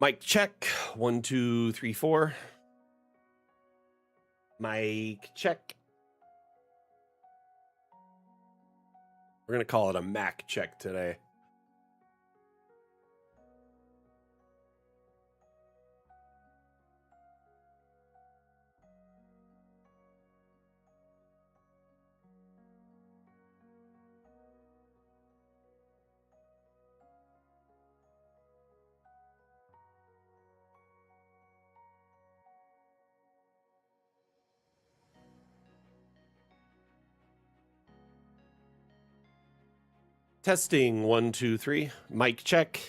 Mic check. 1, 2, 3, 4. Mic check. We're going to call it a Mac check today. Testing 1, 2, 3. Mic check.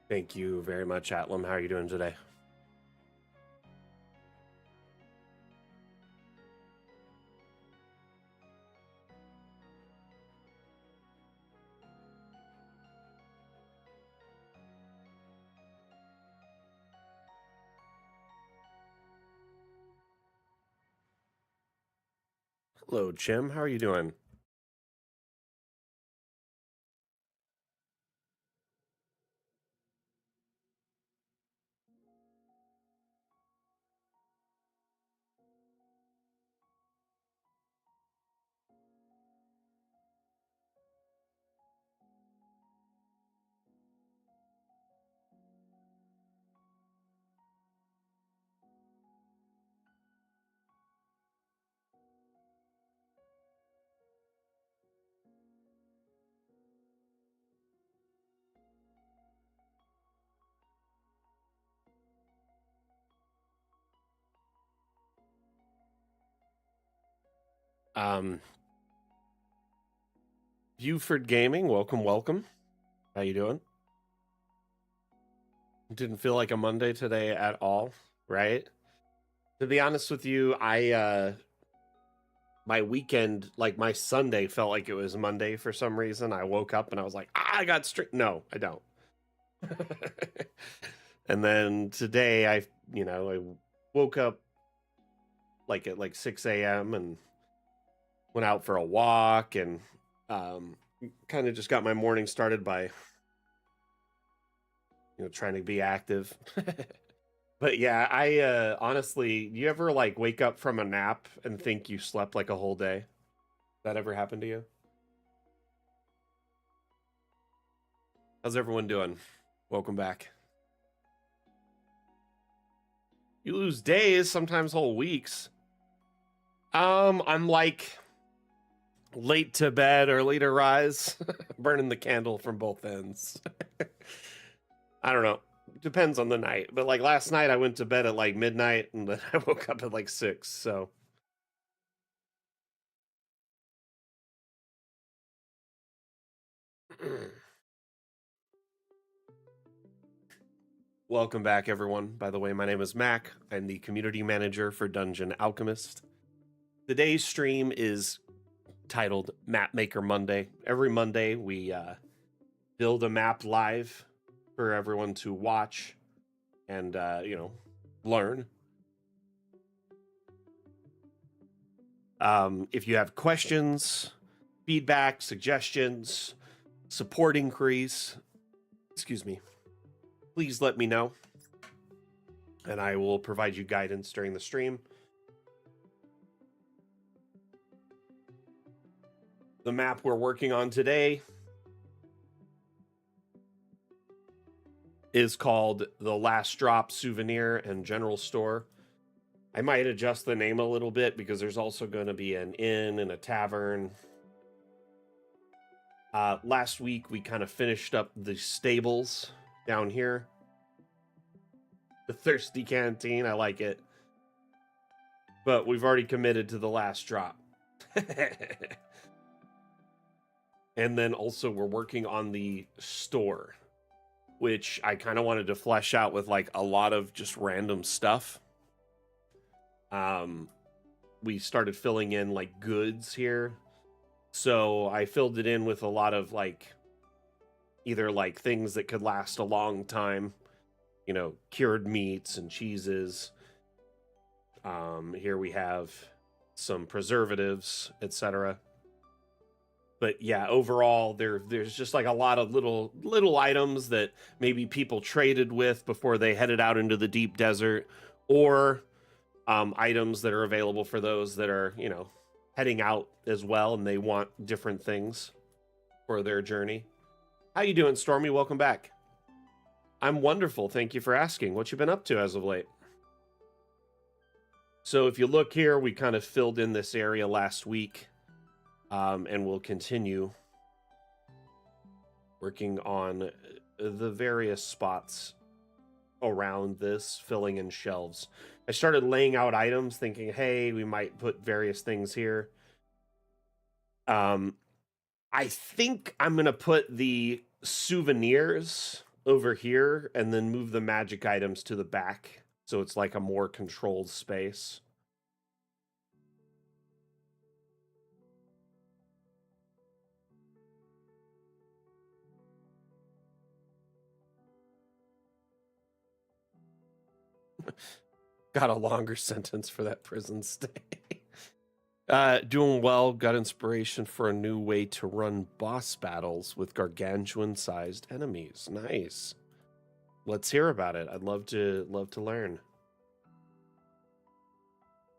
Thank you very much, Atlam. How are you doing today? Hello, Jim. How are you doing? Buford Gaming, welcome. How you doing? Didn't feel like a Monday today at all, right? To be honest with you, my weekend, like my Sunday, felt like it was Monday for some reason. I woke up and I was like, I got straight. No, I don't. And then today, I woke up like at 6 a.m. and went out for a walk and kind of just got my morning started by trying to be active. But yeah, I honestly, you ever like wake up from a nap and think you slept like a whole day? That ever happened to you? How's everyone doing? Welcome back. You lose days, sometimes whole weeks. I'm like late to bed, early to rise, burning the candle from both ends. I don't know. Depends on the night. But like last night I went to bed at like midnight and then I woke up at like 6, so welcome back, everyone. By the way, my name is Mac. I'm the community manager for Dungeon Alchemist. Today's stream is titled Mapmaker Monday. Every Monday, we build a map live for everyone to watch and, learn. If you have questions, feedback, suggestions, support increase, please let me know, and I will provide you guidance during the stream. The map we're working on today is called The Last Drop Souvenir and General Store. I might adjust the name a little bit because there's also going to be an inn and a tavern. Last week, we kind of finished up the stables down here. The Thirsty Canteen, I like it. But we've already committed to The Last Drop. And then also we're working on the store, which I kind of wanted to flesh out with like a lot of just random stuff. We started filling in like goods here. So I filled it in with a lot of like either like things that could last a long time you know, cured meats and cheeses. Here we have some preservatives, etc. But yeah, overall, there's just like a lot of little items that maybe people traded with before they headed out into the deep desert, or items that are available for those that are, you know, heading out as well and they want different things for their journey. How you doing, Stormy? Welcome back. I'm wonderful. Thank you for asking. What you been up to as of late? So if you look here, we kind of filled in this area last week, and we'll continue working on the various spots around this, filling in shelves. I started laying out items thinking, hey, we might put various things here. I think I'm going to put the souvenirs over here and then move the magic items to the back. So it's like a more controlled space. Got a longer sentence for that prison stay. Doing well. Got inspiration for a new way to run boss battles with gargantuan-sized enemies. Nice. Let's hear about it. I'd love to learn.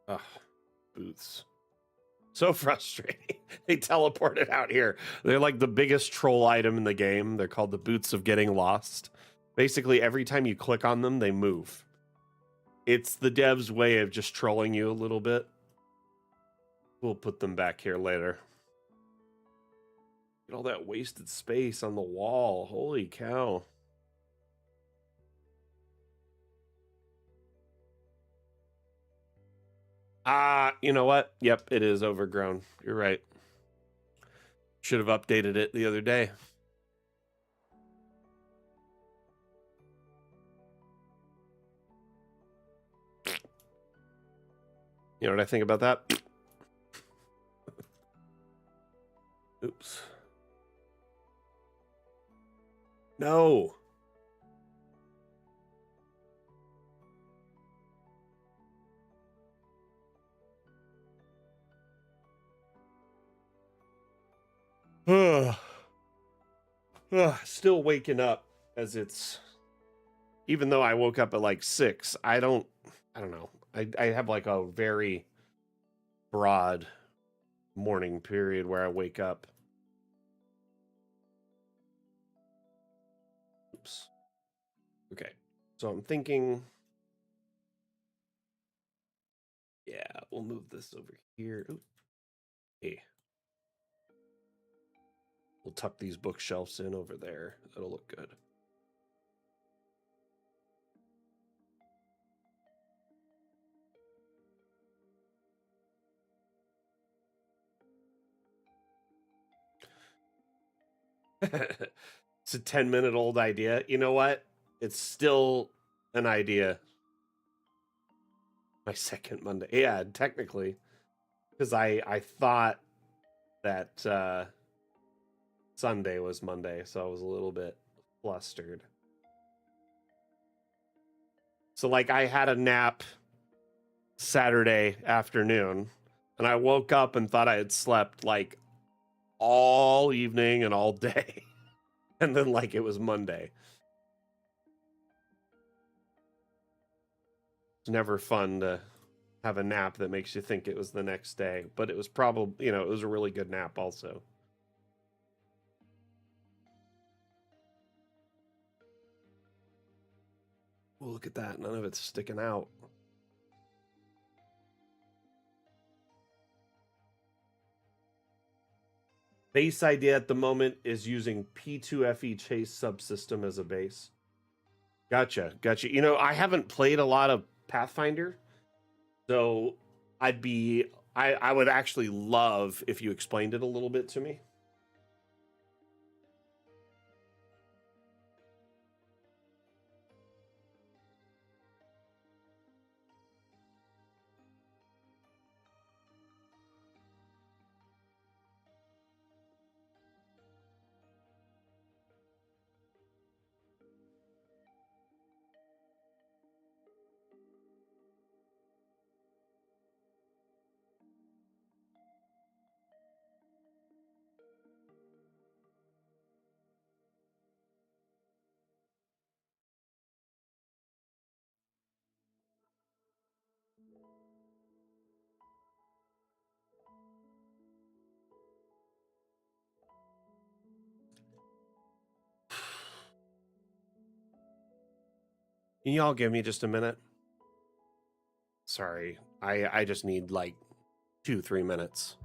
Ugh, booths. So frustrating. They teleported out here. They're like the biggest troll item in the game. They're called the boots of getting lost. Basically, every time you click on them, they move. It's the devs' way of just trolling you a little bit. We'll put them back here later. Get all that wasted space on the wall. Holy cow. You know what? Yep, it is overgrown. You're right. Should have updated it the other day. You know what I think about that? Oops. No. Still waking up as it's, even though I woke up at like 6, I don't know. I have like a very broad morning period where I wake up. Oops. Okay. So I'm thinking, yeah, we'll move this over here. Ooh. Hey. We'll tuck these bookshelves in over there. That'll look good. It's a 10-minute-old idea. You know what? It's still an idea. My second Monday. Yeah, technically. Because I thought that Sunday was Monday, so I was a little bit flustered. So, like, I had a nap Saturday afternoon, and I woke up and thought I had slept, like, all evening and all day. And then, like, it was Monday. It's never fun to have a nap that makes you think it was the next day, but it was probably, you know, it was a really good nap also. Oh, look at that. None of it's sticking out. Base idea at the moment is using P2FE chase subsystem as a base. Gotcha. You know, I haven't played a lot of Pathfinder, so I would actually love if you explained it a little bit to me. Can y'all give me just a minute? Sorry, I just need like 2-3 minutes.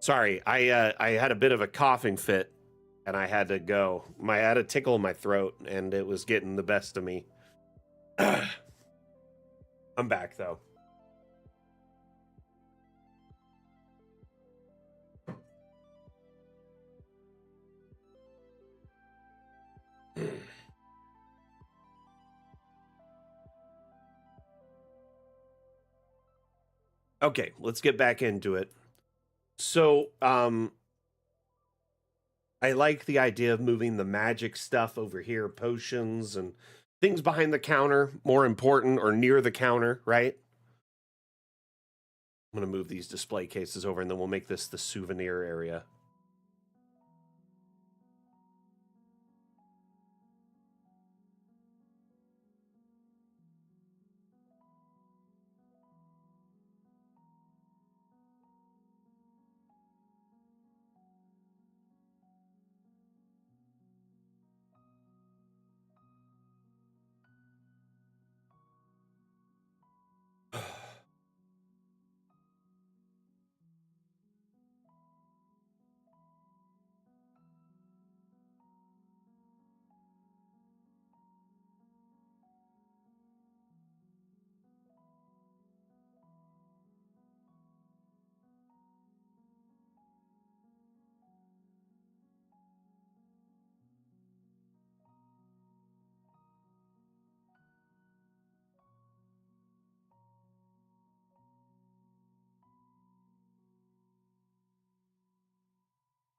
Sorry, I had a bit of a coughing fit and I had to go. I had a tickle in my throat and it was getting the best of me. I'm back though. Okay, let's get back into it. So, I like the idea of moving the magic stuff over here, potions and things behind the counter, more important, or near the counter, right? I'm going to move these display cases over and then we'll make this the souvenir area.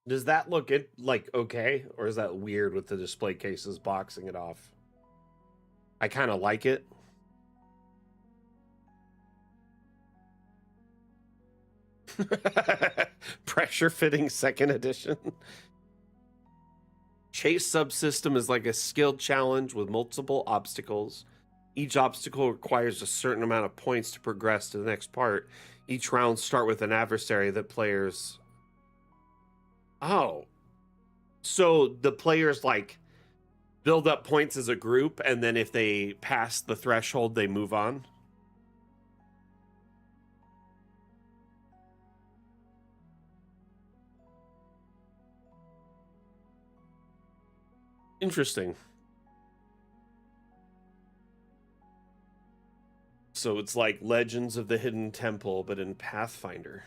Does that look it like okay, or is that weird with the display cases boxing it off? I kind of like it. Pressure fitting second edition. Chase subsystem is like a skilled challenge with multiple obstacles. Each obstacle requires a certain amount of points to progress to the next part. Each round start with an adversary that players. Oh, so the players like build up points as a group, and then if they pass the threshold, they move on. Interesting. So it's like Legends of the Hidden Temple, but in Pathfinder.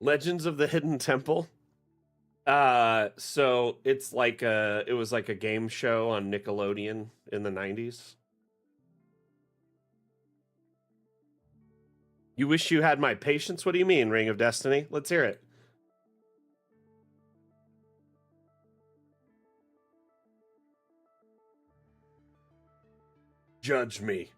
Legends of the Hidden Temple. So it's like it was like a game show on Nickelodeon in the 90s. You wish you had my patience? What do you mean, Ring of Destiny? Let's hear it. Judge me.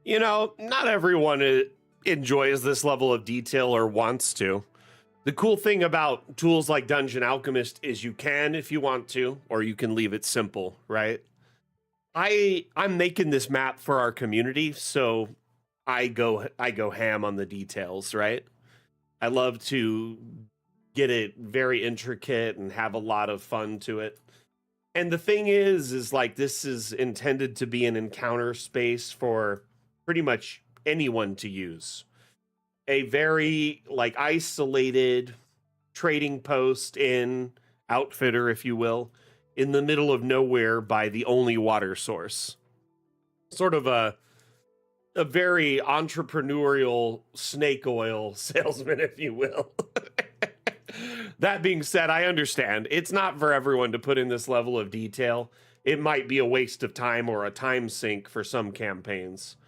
You know, not everyone enjoys this level of detail or wants to. The cool thing about tools like Dungeon Alchemist is you can if you want to, or you can leave it simple, right? I'm making this map for our community, so I go ham on the details, right? I love to get it very intricate and have a lot of fun to it. And the thing is like this is intended to be an encounter space for pretty much anyone to use. A very like isolated trading post in outfitter, if you will, in the middle of nowhere by the only water source. Sort of a very entrepreneurial snake oil salesman, if you will. That being said, I understand it's not for everyone to put in this level of detail. It might be a waste of time or a time sink for some campaigns.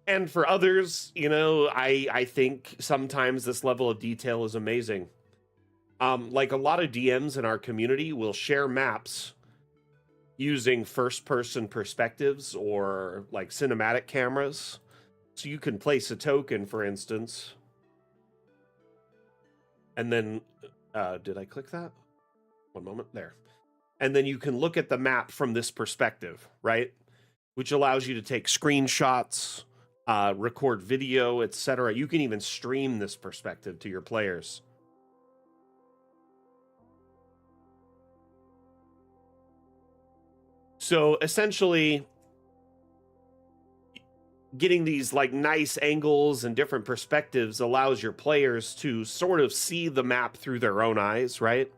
And for others, you know, I think sometimes this level of detail is amazing. Like a lot of DMs in our community will share maps using first person perspectives or like cinematic cameras. So you can place a token, for instance. And then, did I click that? One moment there. And then you can look at the map from this perspective, right? Which allows you to take screenshots, record video, etc. You can even stream this perspective to your players. So essentially, getting these like nice angles and different perspectives allows your players to sort of see the map through their own eyes, right?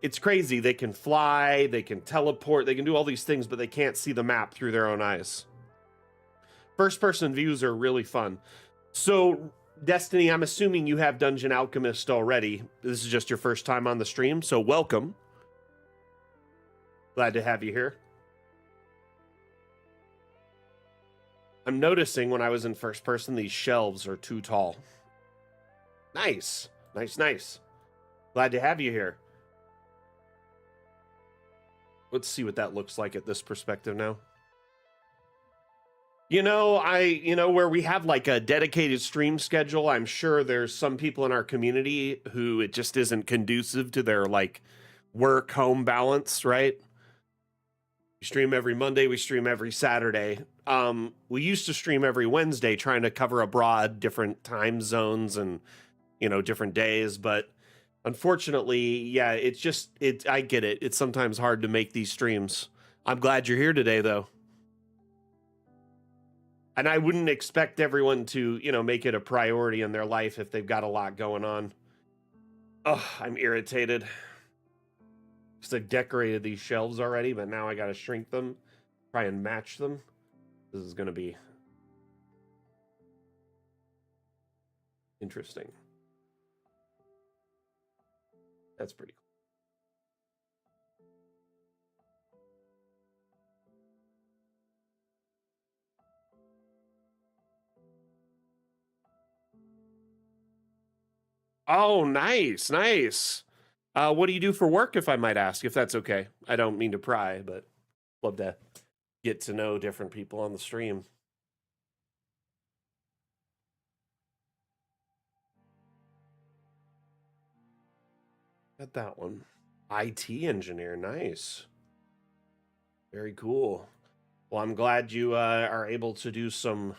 It's crazy. They can fly, they can teleport, they can do all these things, but they can't see the map through their own eyes. First person views are really fun. So, Destiny, I'm assuming you have Dungeon Alchemist already. This is just your first time on the stream, so welcome. Glad to have you here. I'm noticing when I was in first person, these shelves are too tall. Nice. Nice, nice. Glad to have you here. Let's see what that looks like at this perspective now. You know, where we have like a dedicated stream schedule, I'm sure there's some people in our community who it just isn't conducive to their like work home balance, right? We stream every Monday, we stream every Saturday. We used to stream every Wednesday, trying to cover abroad different time zones and, you know, different days. But unfortunately, yeah, I get it. It's sometimes hard to make these streams. I'm glad you're here today, though. And I wouldn't expect everyone to, you know, make it a priority in their life if they've got a lot going on. Oh, I'm irritated. Because I decorated these shelves already, but now I got to shrink them, try and match them. This is going to be interesting. That's pretty cool. Oh, nice, nice. What do you do for work, if I might ask, if that's okay? I don't mean to pry, but love to get to know different people on the stream. Got that one. IT engineer, nice. Very cool. Well, I'm glad you are able to do some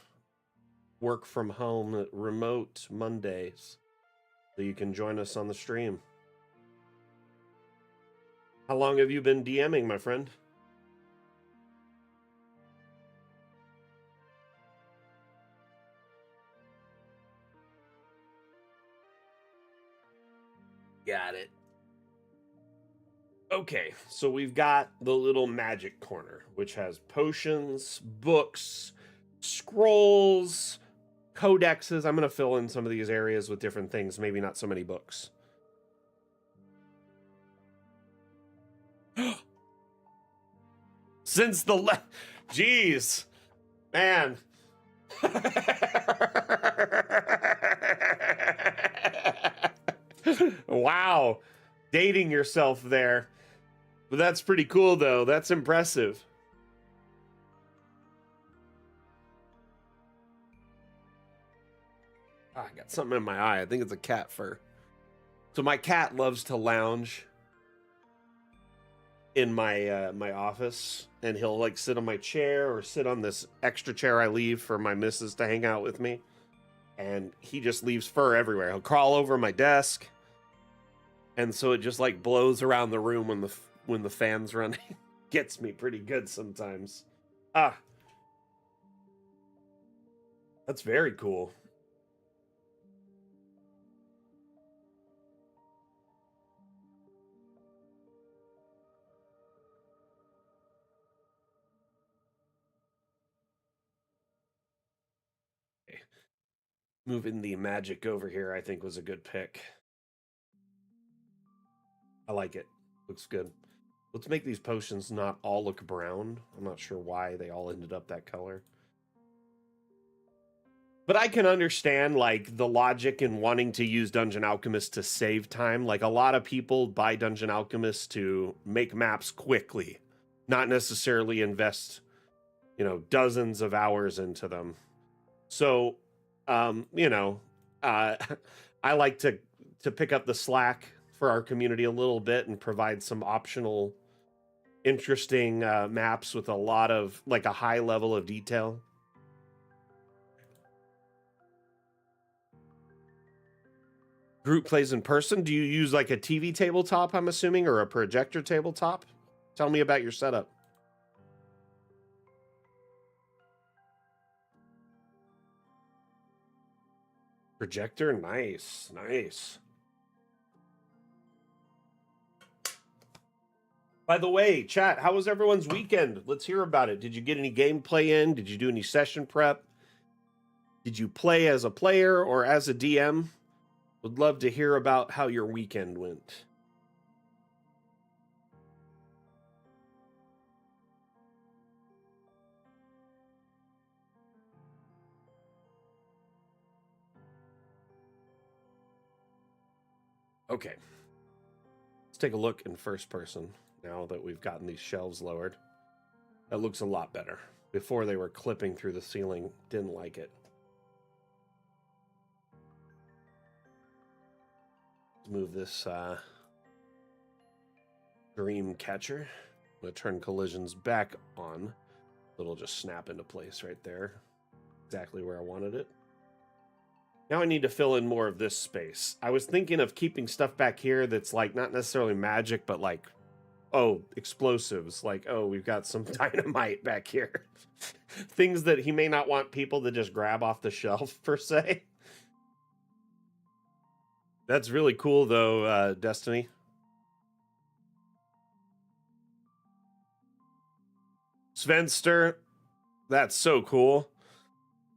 work from home remote Mondays so you can join us on the stream. How long have you been DMing, my friend? Got it. Okay, so we've got the little magic corner, which has potions, books, scrolls, codexes. I'm going to fill in some of these areas with different things, maybe not so many books. Since the Jeez, man. Wow. Dating yourself there. But that's pretty cool, though. That's impressive. I got something in my eye. I think it's a cat fur. So my cat loves to lounge in my my office, and he'll like sit on my chair or sit on this extra chair I leave for my missus to hang out with me. And he just leaves fur everywhere. He'll crawl over my desk, and so it just like blows around the room when the fan's running. Gets me pretty good sometimes. Ah, that's very cool. Moving the magic over here, I think, was a good pick. I like it. Looks good. Let's make these potions not all look brown. I'm not sure why they all ended up that color. But I can understand, like, the logic in wanting to use Dungeon Alchemist to save time. Like, a lot of people buy Dungeon Alchemist to make maps quickly, not necessarily invest, dozens of hours into them. So, I like to pick up the slack for our community a little bit and provide some optional, interesting maps with a lot of, like, a high level of detail. Group plays in person. Do you use like a TV tabletop, I'm assuming, or a projector tabletop? Tell me about your setup. Projector, nice, nice. By the way, chat, how was everyone's weekend? Let's hear about it. Did you get any gameplay in? Did you do any session prep? Did you play as a player or as a DM? Would love to hear about how your weekend went. Okay. Let's take a look in first person now that we've gotten these shelves lowered. That looks a lot better. Before they were clipping through the ceiling. Didn't like it. Let's move this dream catcher. I'm going to turn collisions back on. It'll just snap into place right there. Exactly where I wanted it. Now I need to fill in more of this space. I was thinking of keeping stuff back here that's like not necessarily magic, but like, oh, explosives. Like, oh, we've got some dynamite back here. Things that he may not want people to just grab off the shelf, per se. That's really cool, though, Destiny. Svenster, that's so cool.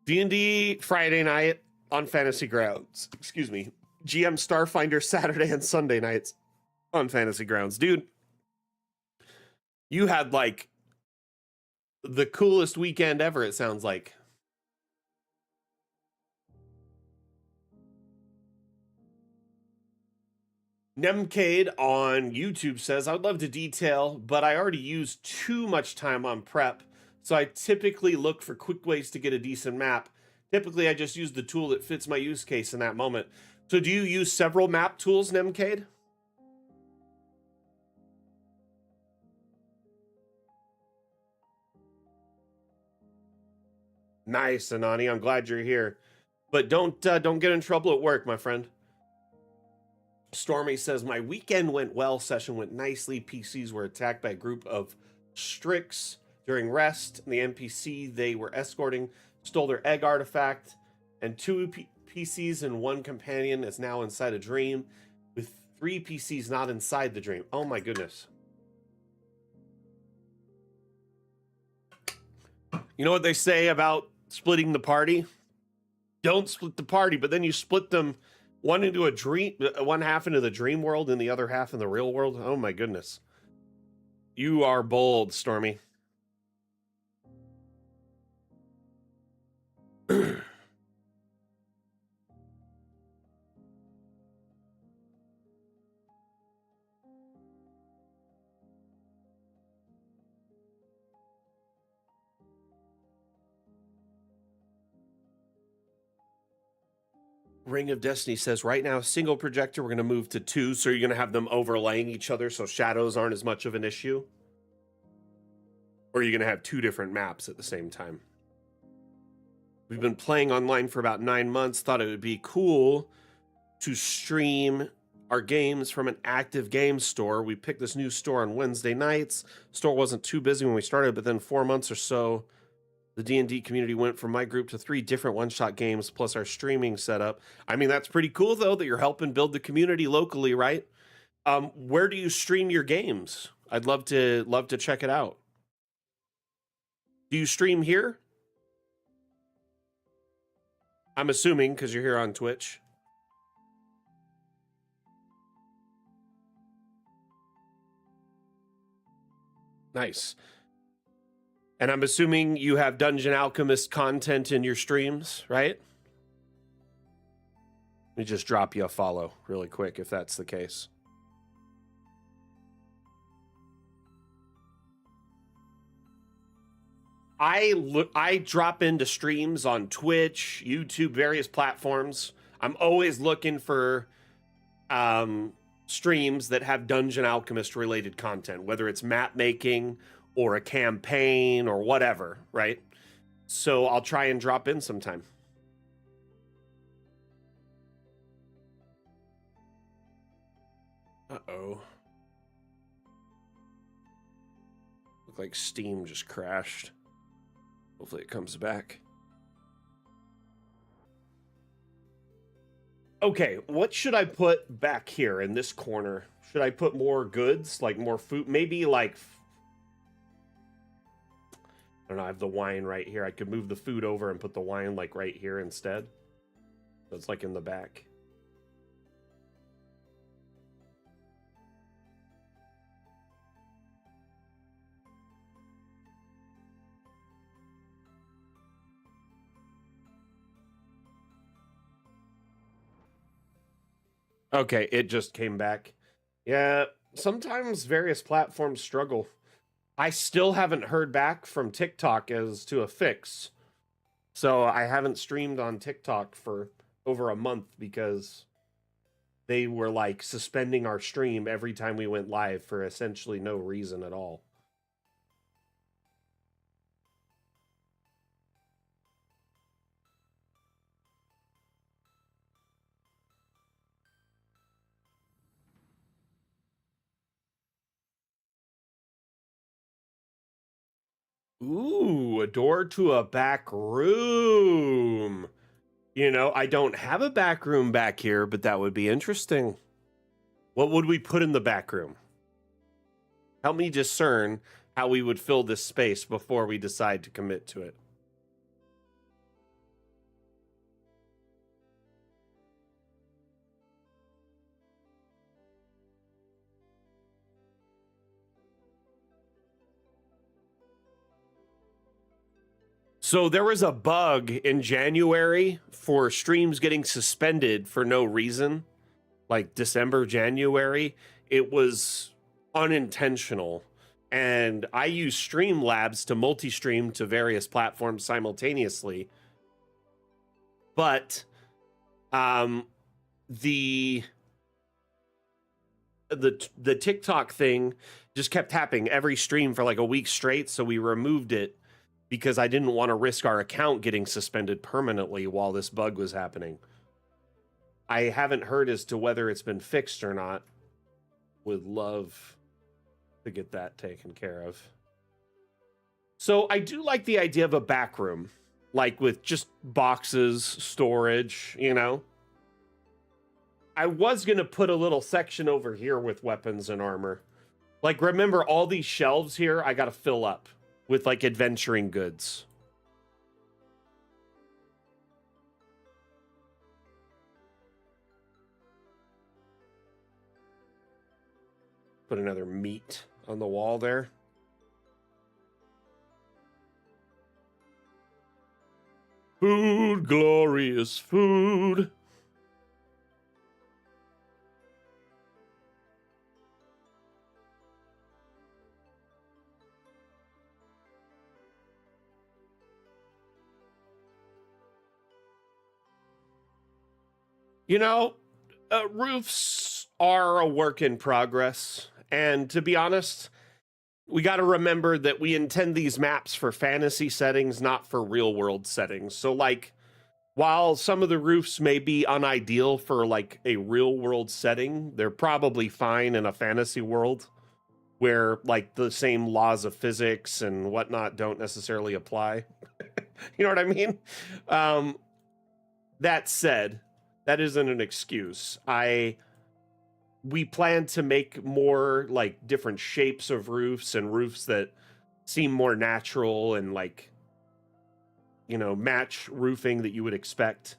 D&D Friday night on Fantasy Grounds. Excuse me. GM Starfinder Saturday and Sunday nights on Fantasy Grounds. Dude, you had like the coolest weekend ever, it sounds like. Nemcade on YouTube says, I would love to detail, but I already use too much time on prep, so I typically look for quick ways to get a decent map. Typically, I just use the tool that fits my use case in that moment. So do you use several map tools, Nemcade? Nice, Anani. I'm glad you're here. But don't get in trouble at work, my friend. Stormy says, my weekend went well. Session went nicely. PCs were attacked by a group of Strix during rest. And the NPC they were escorting stole their egg artifact. And two PCs and one companion is now inside a dream with 3 PCs not inside the dream. Oh my goodness. You know what they say about splitting the party? Don't split the party, but then you split them one into a dream, one half into the dream world and the other half in the real world. Oh my goodness. You are bold, Stormy. Ring of Destiny says, right now, single projector, we're going to move to 2, so you're going to have them overlaying each other so shadows aren't as much of an issue? Or are you going to have 2 different maps at the same time? We've been playing online for about 9 months. Thought it would be cool to stream our games from an active game store. We picked this new store on Wednesday nights. Store wasn't too busy when we started, but then 4 months or so, the D&D community went from my group to 3 different one-shot games plus our streaming setup. I mean, that's pretty cool, though, that you're helping build the community locally, right? Where do you stream your games? I'd love to check it out. Do you stream here? I'm assuming, because you're here on Twitch. Nice. And I'm assuming you have Dungeon Alchemist content in your streams, right? Let me just drop you a follow really quick if that's the case. I drop into streams on Twitch, YouTube, various platforms. I'm always looking for streams that have Dungeon Alchemist related content, whether it's map making or a campaign or whatever, right? So I'll try and drop in sometime. Uh-oh. Look like Steam just crashed. Hopefully it comes back. Okay, what should I put back here in this corner? Should I put more goods, like more food? Maybe like, I don't know, I have the wine right here. I could move the food over and put the wine like right here instead. So it's like in the back. Okay, it just came back. Yeah, sometimes various platforms struggle. I still haven't heard back from TikTok as to a fix. So I haven't streamed on TikTok for over a month because they were like suspending our stream every time we went live for essentially no reason at all. Ooh, a door to a back room. You know, I don't have a back room back here, but that would be interesting. What would we put in the back room? Help me discern, how we would fill this space before we decide to commit to it. So there was a bug in January for streams getting suspended for no reason, like December, January. It was unintentional. And I use Streamlabs to multi-stream to various platforms simultaneously. But the TikTok thing just kept happening every stream for like a week straight, so we removed it because I didn't want to risk our account getting suspended permanently while this bug was happening. I haven't heard as to whether it's been fixed or not. Would love to get that taken care of. So I do like the idea of a back room, like with just boxes, storage, you know. I was going to put a little section over here with weapons and armor. Like, remember all these shelves here I got to fill up with like adventuring goods. Put another meat on the wall there. Food, glorious food. You know, roofs are a work in progress. And to be honest, we got to remember that we intend these maps for fantasy settings, not for real world settings. So like, while some of the roofs may be unideal for like a real world setting, they're probably fine in a fantasy world where like the same laws of physics and whatnot don't necessarily apply. You know what I mean? That said, that isn't an excuse. We plan to make more like different shapes of roofs and roofs that seem more natural and like, you know, match roofing that you would expect.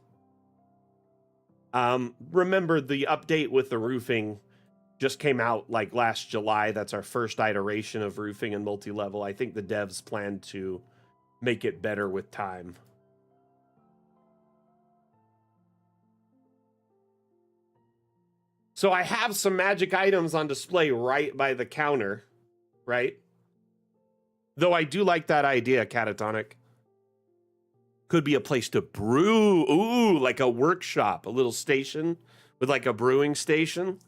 Remember the update with the roofing just came out like last July. That's our first iteration of roofing and multi-level. I think the devs plan to make it better with time. So I have some magic items on display right by the counter, right? Though I do like that idea, Catatonic. Could be a place to brew. Ooh, like a workshop, a little station with like a brewing station.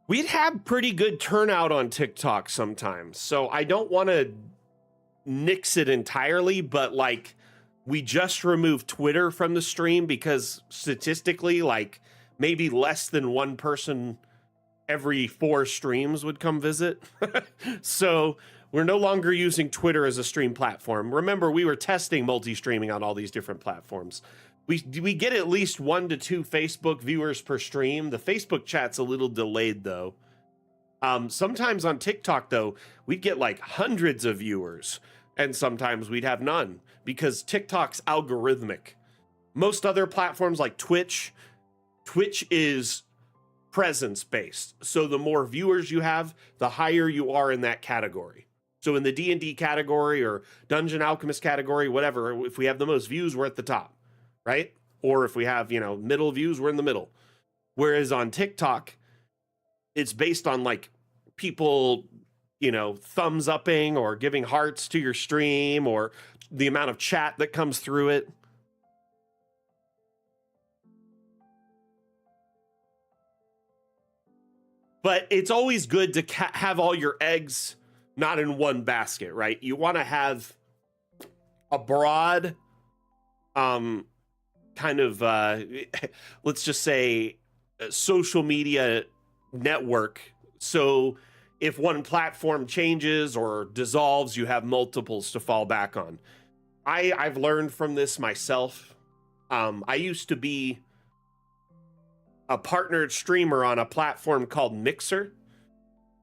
We'd have pretty good turnout on TikTok sometimes. So I don't want to nix it entirely, but like we just removed Twitter from the stream because statistically, like maybe less than one person every 4 streams would come visit. So we're no longer using Twitter as a stream platform. Remember, we were testing multi-streaming on all these different platforms. We get at least 1 to 2 Facebook viewers per stream. The Facebook chat's a little delayed though. Sometimes on TikTok though, we'd get like hundreds of viewers, and sometimes we'd have none because TikTok's algorithmic. Most other platforms like Twitch is presence based. So the more viewers you have, the higher you are in that category. So in the D&D category or Dungeon Alchemist category, whatever, if we have the most views, we're at the top, right? Or if we have, you know, middle views, we're in the middle. Whereas on TikTok, it's based on like people, you know, thumbs upping or giving hearts to your stream or the amount of chat that comes through it. But it's always good to have all your eggs not in one basket, right? You want to have a broad kind of let's just say social media network, so if one platform changes or dissolves, you have multiples to fall back on. I've learned from this myself. I used to be a partnered streamer on a platform called Mixer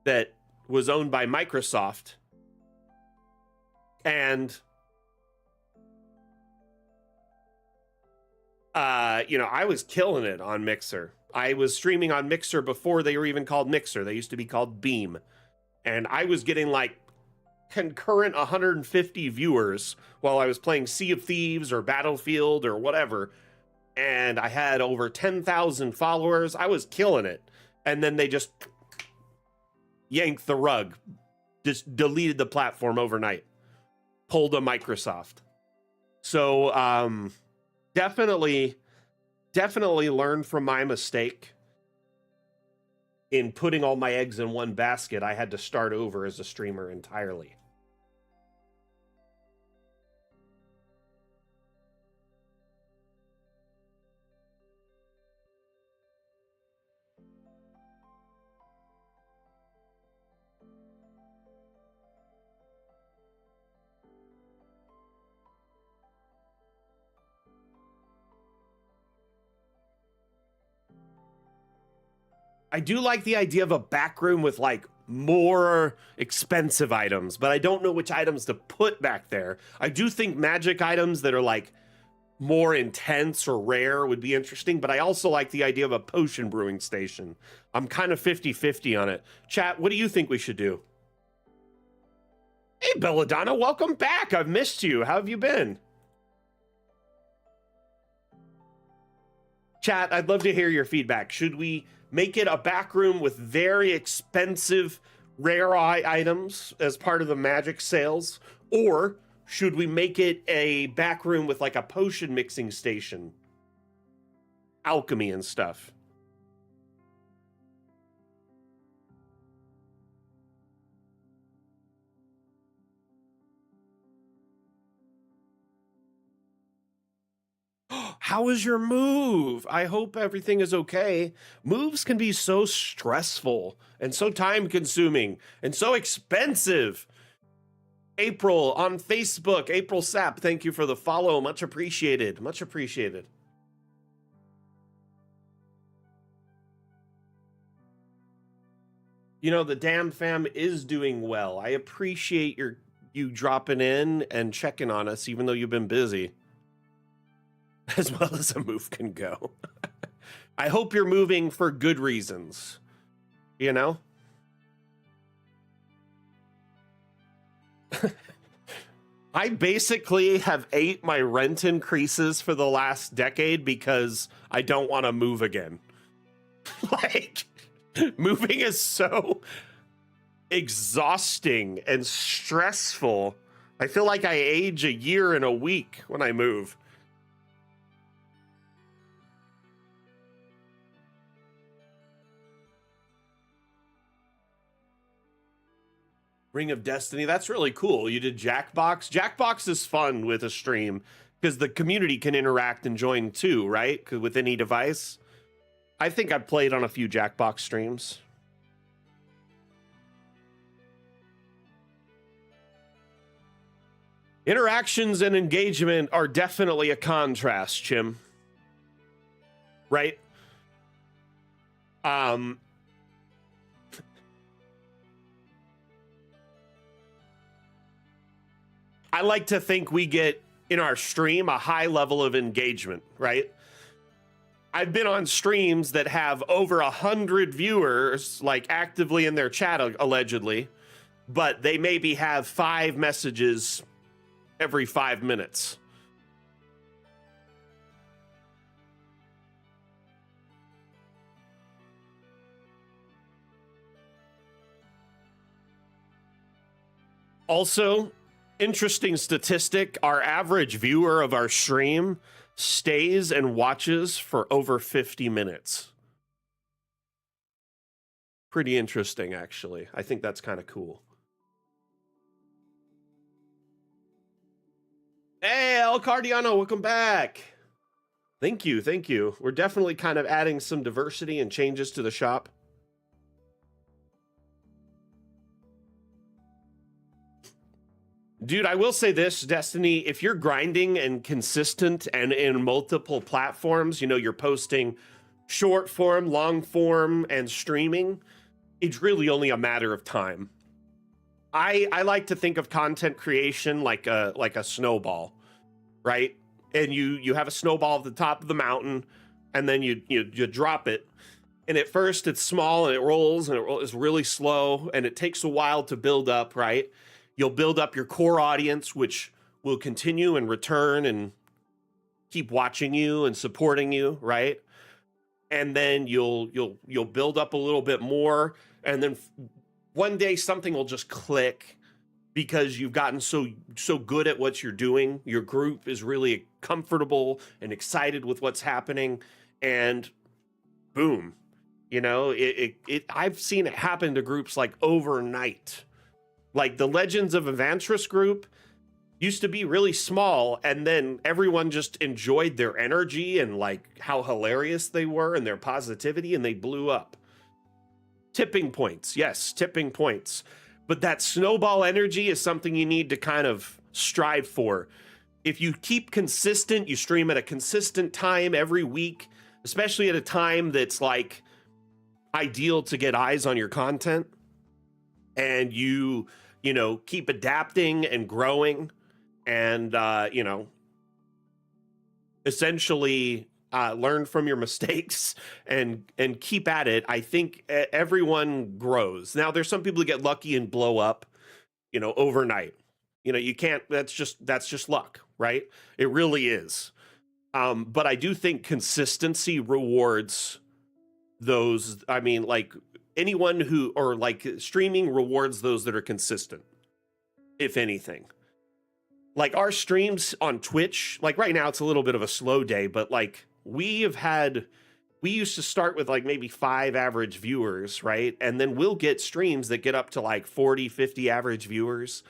that was owned by Microsoft. And I was killing it on Mixer. I was streaming on Mixer before they were even called Mixer. They used to be called Beam. And I was getting like concurrent 150 viewers while I was playing Sea of Thieves or Battlefield or whatever. And I had over 10,000 followers. I was killing it. And then they just yanked the rug, just deleted the platform overnight, pulled a Microsoft. So definitely learned from my mistake. In putting all my eggs in one basket, I had to start over as a streamer entirely. I do like the idea of a back room with like more expensive items, but I don't know which items to put back there. I do think magic items that are like more intense or rare would be interesting, but I also like the idea of a potion brewing station. I'm kind of 50-50 on it. Chat, what do you think we should do? Hey, Belladonna, welcome back. I've missed you. How have you been? Chat, I'd love to hear your feedback. Should we make it a back room with very expensive rare items as part of the magic sales? Or should we make it a back room with like a potion mixing station? Alchemy and stuff. How is your move? I hope everything is okay. Moves can be so stressful and so time consuming and so expensive. April on Facebook, April Sapp, thank you for the follow. Much appreciated. Much appreciated. You know, the damn fam is doing well. I appreciate you dropping in and checking on us, even though you've been busy. As well as a move can go. I hope you're moving for good reasons. You know? I basically have ate my rent increases for the last decade because I don't want to move again. Like, moving is so exhausting and stressful. I feel like I age a year in a week when I move. Ring of Destiny, that's really cool. You did Jackbox. Jackbox is fun with a stream because the community can interact and join too, right? With any device. I think I've played on a few Jackbox streams. Interactions and engagement are definitely a contrast, Chim. Right? I like to think we get in our stream a high level of engagement, right? I've been on streams that have over 100 viewers, like actively in their chat, allegedly, but they maybe have 5 messages every 5 minutes. Also, interesting statistic, our average viewer of our stream stays and watches for over 50 minutes. Pretty interesting, actually. I think that's kind of cool. Hey, El Cardiano, welcome back. Thank you, thank you. We're definitely kind of adding some diversity and changes to the shop. Dude, I will say this, Destiny, if you're grinding and consistent and in multiple platforms, you know, you're posting short form, long form, and streaming, it's really only a matter of time. I like to think of content creation like a snowball, right? And you have a snowball at the top of the mountain, and then you drop it. And at first it's small and it rolls and it's really slow and it takes a while to build up, right? You'll build up your core audience, which will continue and return and keep watching you and supporting you, right? And then you'll build up a little bit more, and then one day something will just click because you've gotten so good at what you're doing. Your group is really comfortable and excited with what's happening, and boom, you know, I've seen it happen to groups like overnight. Like the Legends of Evantris group used to be really small, and then everyone just enjoyed their energy and like how hilarious they were and their positivity, and they blew up. Tipping points, yes, tipping points. But that snowball energy is something you need to kind of strive for. If you keep consistent, you stream at a consistent time every week, especially at a time that's like ideal to get eyes on your content, and you know, keep adapting and growing, and you know, essentially learn from your mistakes and keep at it, I think everyone grows. Now there's some people who get lucky and blow up, you know, overnight. You know, you can't, that's just luck, right? It really is. But I do think consistency rewards those. I mean, like anyone who, or like streaming rewards those that are consistent, if anything. Like our streams on Twitch, like right now it's a little bit of a slow day, but like we used to start with like maybe 5 average viewers, right? And then we'll get streams that get up to like 40, 50 average viewers.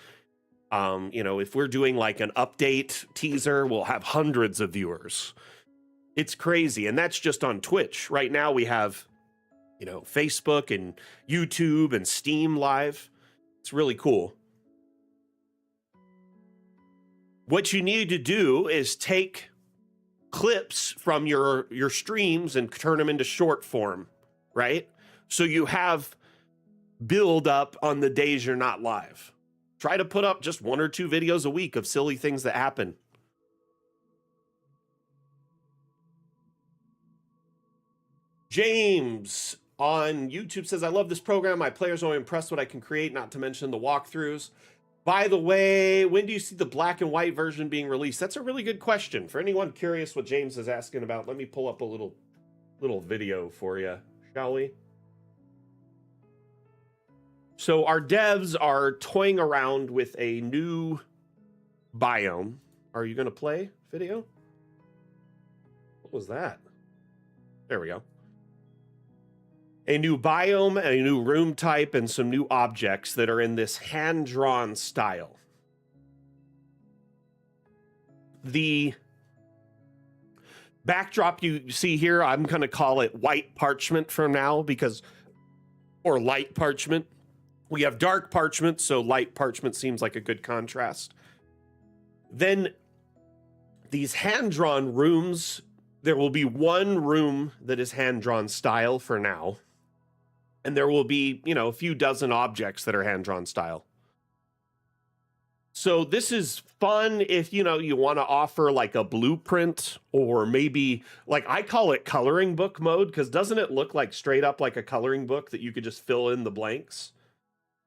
You know, if we're doing like an update teaser, we'll have hundreds of viewers. It's crazy. And that's just on Twitch. Right now we have, you know, Facebook and YouTube and Steam Live. It's really cool. What you need to do is take clips from your streams and turn them into short form, right? So you have build up on the days you're not live. Try to put up just 1 or 2 videos a week of silly things that happen. James on YouTube says, I love this program. My players are impressed what I can create, not to mention the walkthroughs. By the way, when do you see the black and white version being released? That's a really good question. For anyone curious what James is asking about, let me pull up a little video for you, shall we? So our devs are toying around with a new biome. Are you going to play video? What was that? There we go. A new biome, a new room type, and some new objects that are in this hand-drawn style. The backdrop you see here, I'm going to call it white parchment from now, because, or light parchment. We have dark parchment, so light parchment seems like a good contrast. Then these hand-drawn rooms, there will be one room that is hand-drawn style for now. And there will be, you know, a few dozen objects that are hand-drawn style. So this is fun if, you know, you want to offer like a blueprint, or maybe like I call it coloring book mode, because doesn't it look like straight up like a coloring book that you could just fill in the blanks?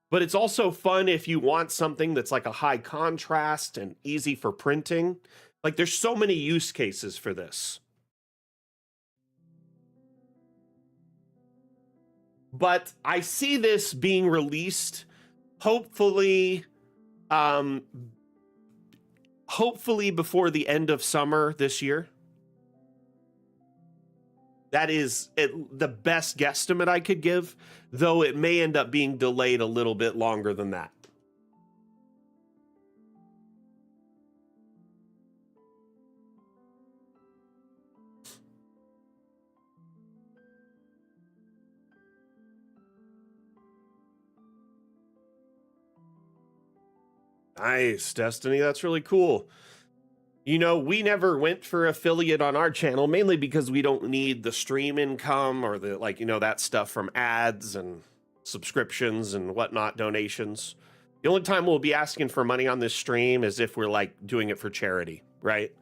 But it's also fun if you want something that's like a high contrast and easy for printing. Like there's so many use cases for this. But I see this being released hopefully before the end of summer this year. That is the best guesstimate I could give, though it may end up being delayed a little bit longer than that. Nice, Destiny. That's really cool. You know, we never went for affiliate on our channel, mainly because we don't need the stream income or the, like, you know, that stuff from ads and subscriptions and whatnot, donations. The only time we'll be asking for money on this stream is if we're like doing it for charity, right?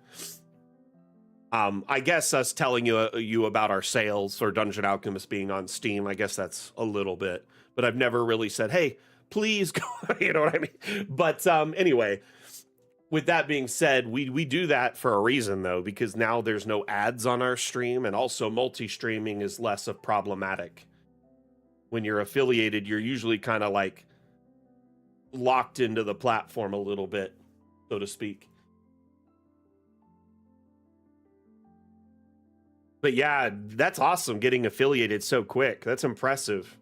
I guess us telling you about our sales or Dungeon Alchemist being on Steam, I guess that's a little bit, but I've never really said, hey, please go, you know what I mean? But anyway, with that being said, we do that for a reason though, because now there's no ads on our stream, and also multi-streaming is less of problematic. When you're affiliated, you're usually kind of like locked into the platform a little bit, so to speak. But yeah, that's awesome getting affiliated so quick. That's impressive.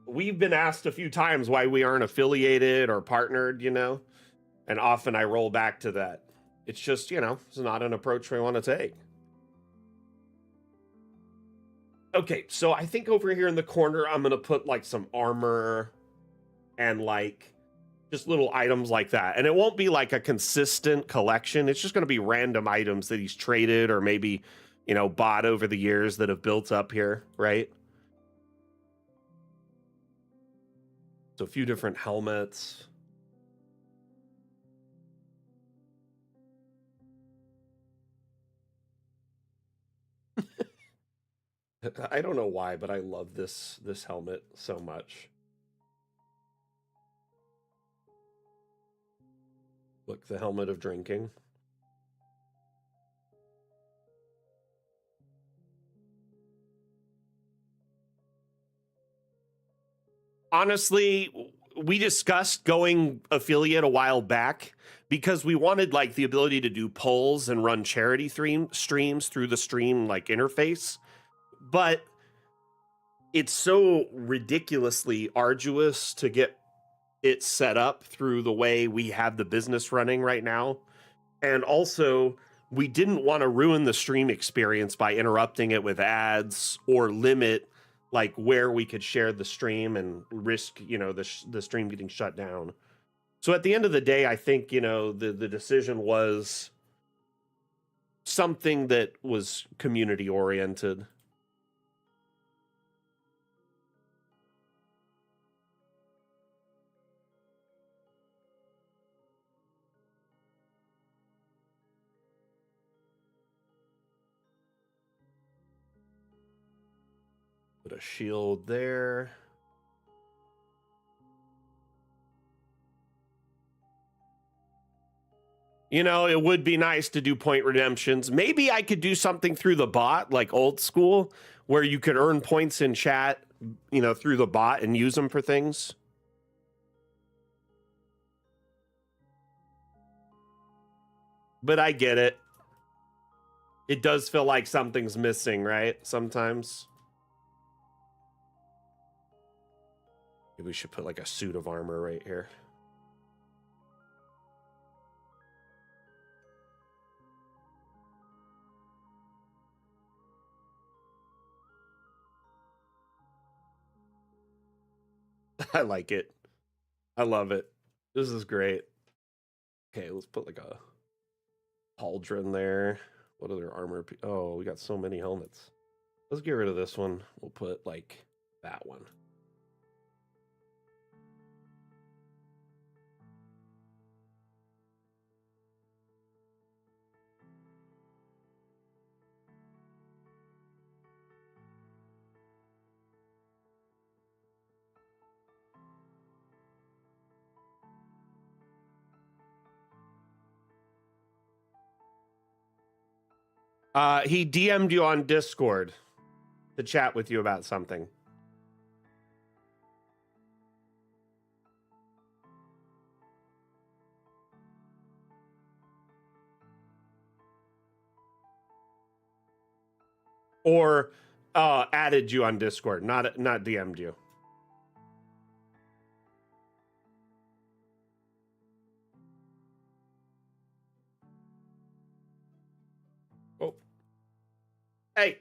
We've been asked a few times why we aren't affiliated or partnered, you know, and often I roll back to that. It's just, you know, it's not an approach we want to take. Okay, so I think over here in the corner, I'm going to put like some armor and like just little items like that. And it won't be like a consistent collection. It's just going to be random items that he's traded or maybe, you know, bought over the years that have built up here, right? So a few different helmets. I don't know why, but I love this helmet so much. Look, the helmet of drinking. Honestly, we discussed going affiliate a while back because we wanted like the ability to do polls and run charity streams through the stream like interface. But it's so ridiculously arduous to get it set up through the way we have the business running right now. And also, we didn't want to ruin the stream experience by interrupting it with ads or limit like where we could share the stream and risk, you know, the stream getting shut down. So at the end of the day, I think, you know, the decision was something that was community oriented. Put a shield there. You know, it would be nice to do point redemptions. Maybe I could do something through the bot, like old school, where you could earn points in chat, you know, through the bot and use them for things. But I get it. It does feel like something's missing, right? Sometimes. Maybe we should put like a suit of armor right here. I like it. I love it. This is great. Okay, let's put like a pauldron there. What other armor? Oh, we got so many helmets. Let's get rid of this one. We'll put like that one. He DM'd you on Discord to chat with you about something. Or added you on Discord, not DM'd you. Oh. Hey.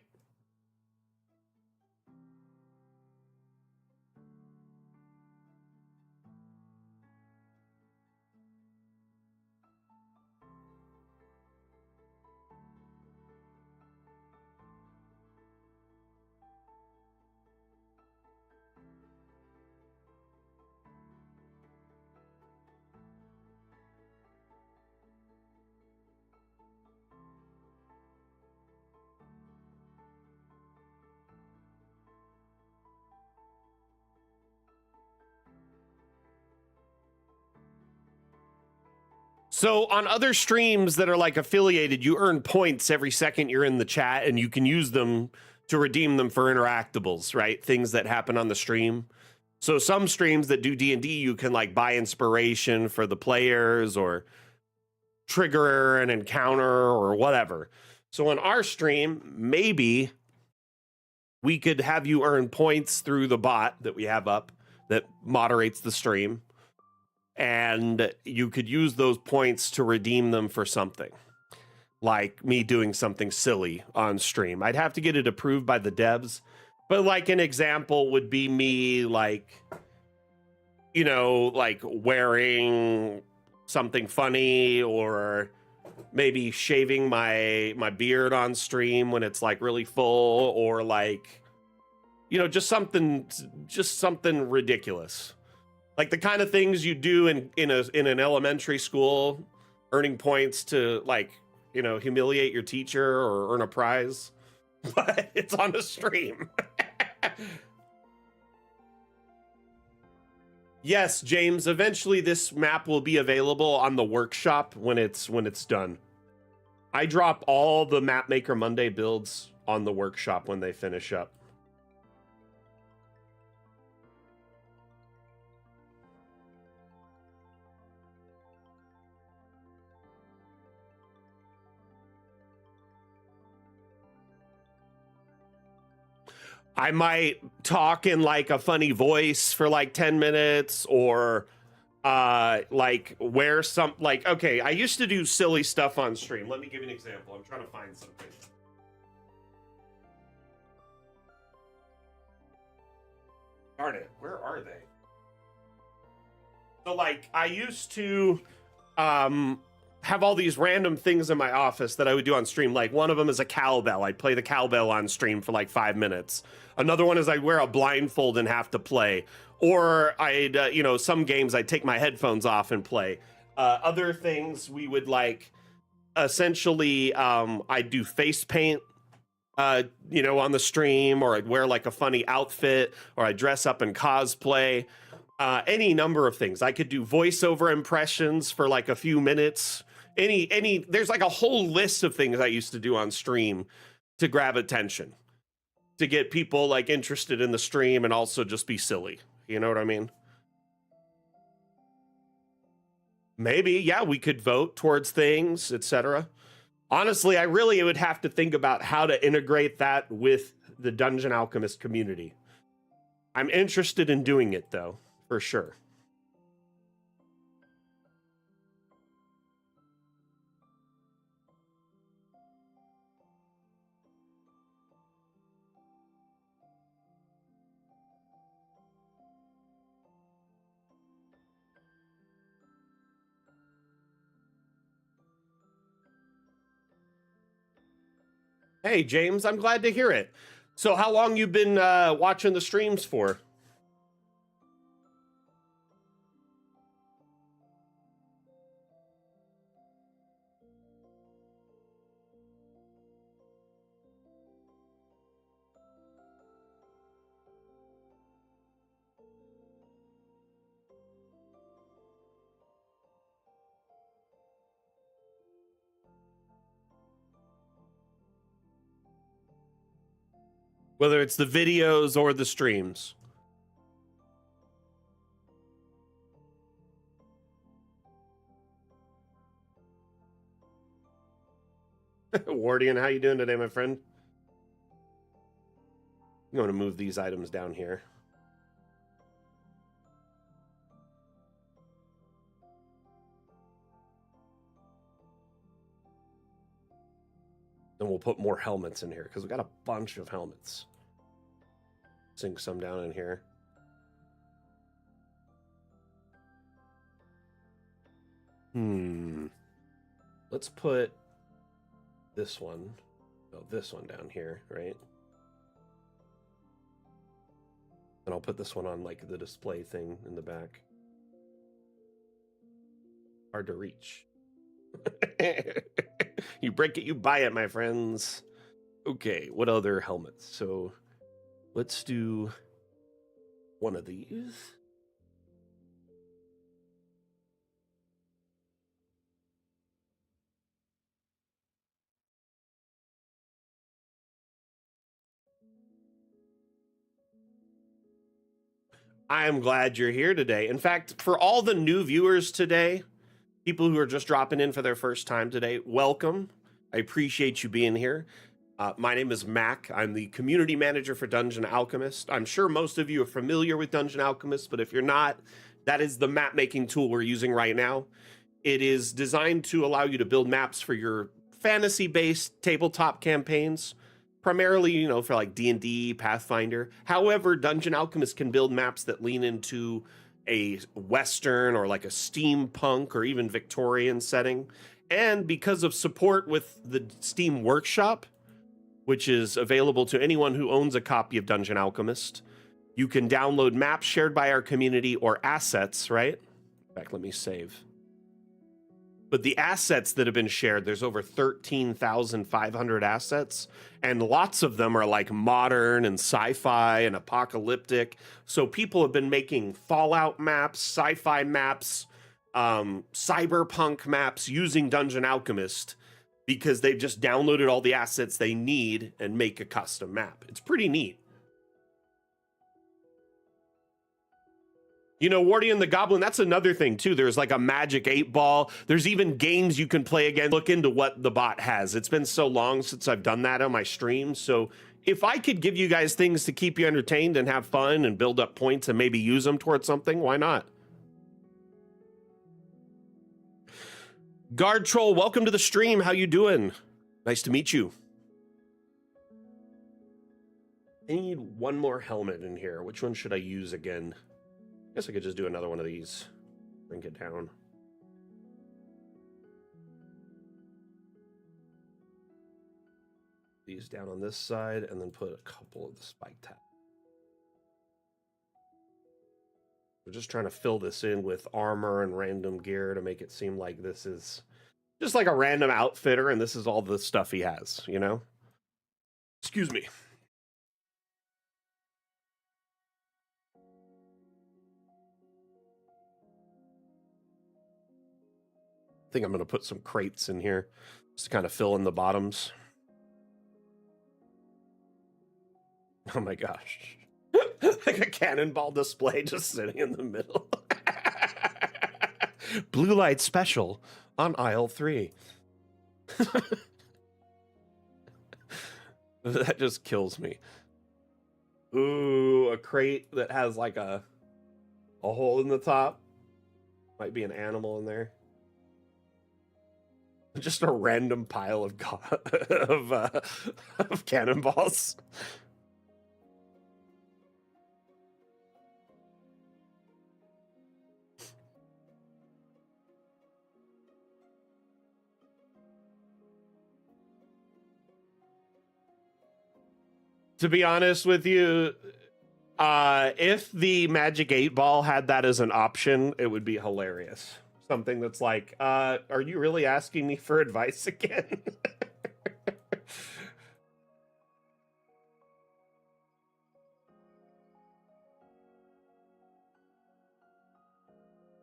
So on other streams that are like affiliated, you earn points every second you're in the chat, and you can use them to redeem them for interactables, right? Things that happen on the stream. So some streams that do D&D, you can like buy inspiration for the players or trigger an encounter or whatever. So on our stream, maybe we could have you earn points through the bot that we have up that moderates the stream. And you could use those points to redeem them for something. Like me doing something silly on stream. I'd have to get it approved by the devs. But like an example would be me like, you know, like wearing something funny, or maybe shaving my beard on stream when it's like really full, or like, you know, just something ridiculous. Like the kind of things you do in an elementary school, earning points to like, you know, humiliate your teacher or earn a prize. But it's on a stream. Yes, James, eventually this map will be available on the workshop when it's done. I drop all the Mapmaker Monday builds on the workshop when they finish up. I might talk in like a funny voice for like 10 minutes, or like wear some, like, okay, I used to do silly stuff on stream. Let me give you an example. I'm trying to find something. Darn it, where are they? So like I used to have all these random things in my office that I would do on stream. Like one of them is a cowbell. I'd play the cowbell on stream for like 5 minutes. Another one is I'd wear a blindfold and have to play. Or I'd, you know, some games I'd take my headphones off and play. Other things we would like, essentially, I'd do face paint, you know, on the stream, or I'd wear like a funny outfit, or I'd dress up in cosplay. Any number of things. I could do voiceover impressions for like a few minutes. There's like a whole list of things I used to do on stream to grab attention, to get people like interested in the stream and also just be silly. You know what I mean? Maybe, yeah, we could vote towards things, etc. Honestly, I really would have to think about how to integrate that with the Dungeon Alchemist community. I'm interested in doing it though, for sure. Hey, James, I'm glad to hear it. So how long you been watching the streams for? Whether it's the videos or the streams. Wardian, how you doing today, my friend? I'm going to move these items down here. And we'll put more helmets in here because we got a bunch of helmets. Sink some down in here. Let's put this one, this one down here, right? And I'll put this one on like the display thing in the back. Hard to reach. You break it, you buy it, my friends. Okay, what other helmets? So let's do one of these. I am glad you're here today. In fact, for all the new viewers today, people who are just dropping in for their first time today, welcome. I appreciate you being here. My name is Mac. I'm the community manager for Dungeon Alchemist. I'm sure most of you are familiar with Dungeon Alchemist, but if you're not, that is the map making tool we're using right now. It is designed to allow you to build maps for your fantasy-based tabletop campaigns, primarily, you know, for like D&D, Pathfinder. However, Dungeon Alchemist can build maps that lean into a Western or like a steampunk or even Victorian setting. And because of support with the Steam Workshop, which is available to anyone who owns a copy of Dungeon Alchemist, you can download maps shared by our community or assets, right? In fact, let me save. But the assets that have been shared, there's over 13,500 assets, and lots of them are like modern and sci-fi and apocalyptic. So people have been making Fallout maps, sci-fi maps, cyberpunk maps using Dungeon Alchemist because they've just downloaded all the assets they need and make a custom map. It's pretty neat. You know, Wardy and the Goblin, that's another thing too. There's like a Magic 8-Ball. There's even games you can play again. Look into what the bot has. It's been so long since I've done that on my stream. So if I could give you guys things to keep you entertained and have fun and build up points and maybe use them towards something, why not? Guard Troll, welcome to the stream. How you doing? Nice to meet you. I need one more helmet in here. Which one should I use again? I guess I could just do another one of these. Shrink it down. These down on this side and then put a couple of the spike tab. We're just trying to fill this in with armor and random gear to make it seem like this is just like a random outfitter and this is all the stuff he has, you know? Excuse me. I think I'm going to put some crates in here just to kind of fill in the bottoms. Oh my gosh. Like a cannonball display just sitting in the middle. Blue light special on aisle 3. That just kills me. Ooh, a crate that has like a hole in the top. Might be an animal in there. Just a random pile of of cannonballs. To be honest with you, if the Magic 8-Ball had that as an option, it would be hilarious. Something that's like, are you really asking me for advice again?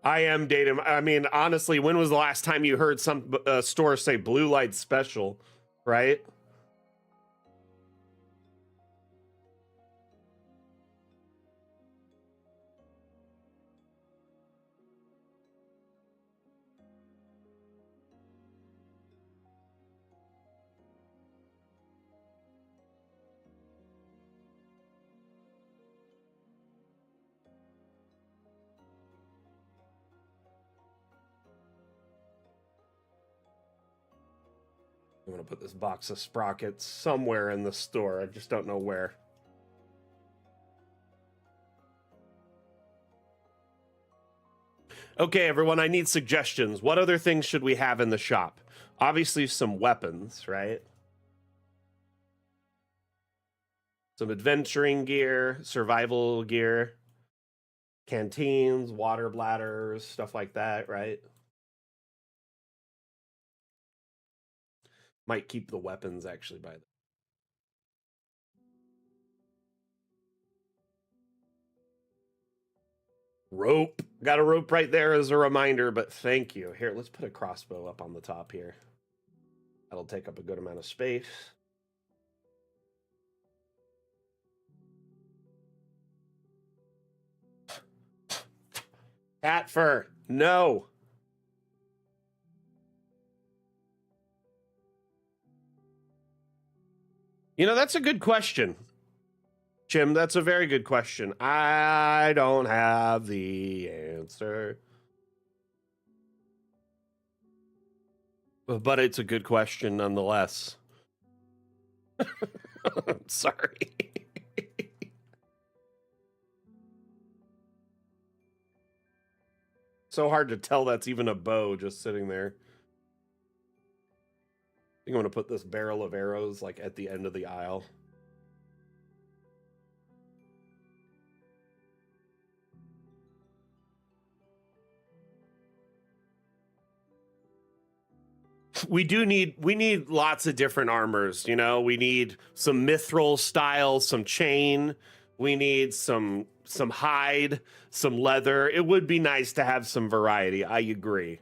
I am dating. I mean, honestly, when was the last time you heard some store say blue light special, right? I'm gonna put this box of sprockets somewhere in the store. I just don't know where. Okay, everyone, I need suggestions. What other things should we have in the shop? Obviously, some weapons, right? Some adventuring gear, survival gear, canteens, water bladders, stuff like that, right? Might keep the weapons actually by the rope. Got a rope right there as a reminder, but thank you. Here, let's put a crossbow up on the top here. That'll take up a good amount of space. Cat fur. No. You know, that's a good question. Jim, that's a very good question. I don't have the answer. But it's a good question nonetheless. I'm sorry. So hard to tell that's even a bow just sitting there. I think I'm going to put this barrel of arrows like at the end of the aisle. We need lots of different armors, you know. We need some mithril style, some chain. We need some hide, some leather. It would be nice to have some variety. I agree.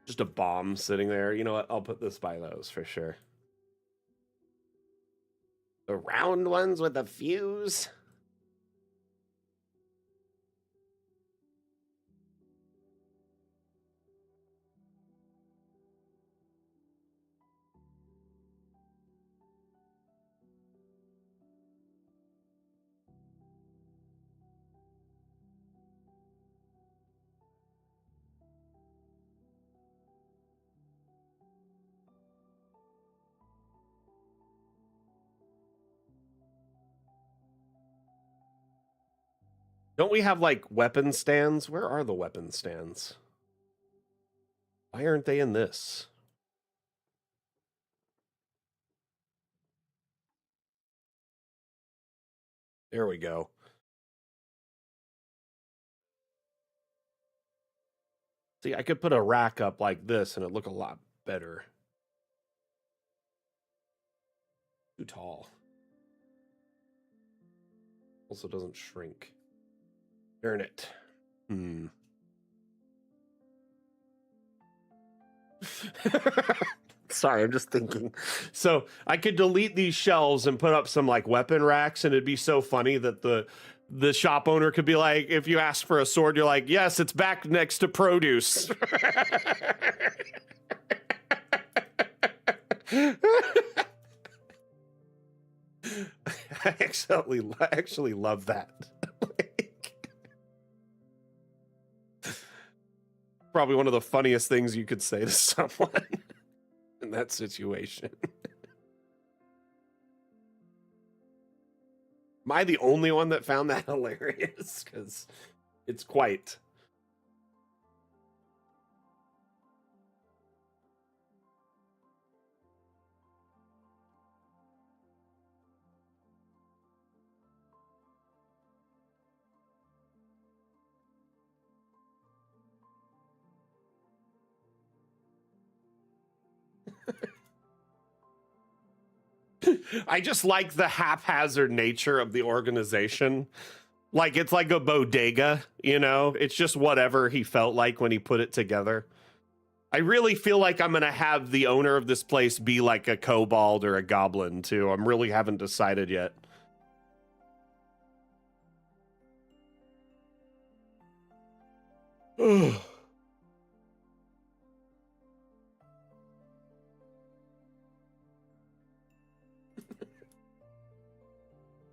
Just a bomb sitting there. You know what? I'll put this by those for sure. The round ones with the fuse. Don't we have like weapon stands? Where are the weapon stands? Why aren't they in this? There we go. See, I could put a rack up like this and it'd look a lot better. Too tall. Also doesn't shrink. Darn it. Sorry, I'm just thinking. So I could delete these shelves and put up some like weapon racks, and it'd be so funny that the shop owner could be like, if you ask for a sword, you're like, yes, it's back next to produce. I actually love that. Probably one of the funniest things you could say to someone in that situation. Am I the only one that found that hilarious? Because it's quite. I just like the haphazard nature of the organization. Like it's like a bodega, you know? It's just whatever he felt like when he put it together. I really feel like I'm going to have the owner of this place be like a kobold or a goblin too. I'm really haven't decided yet.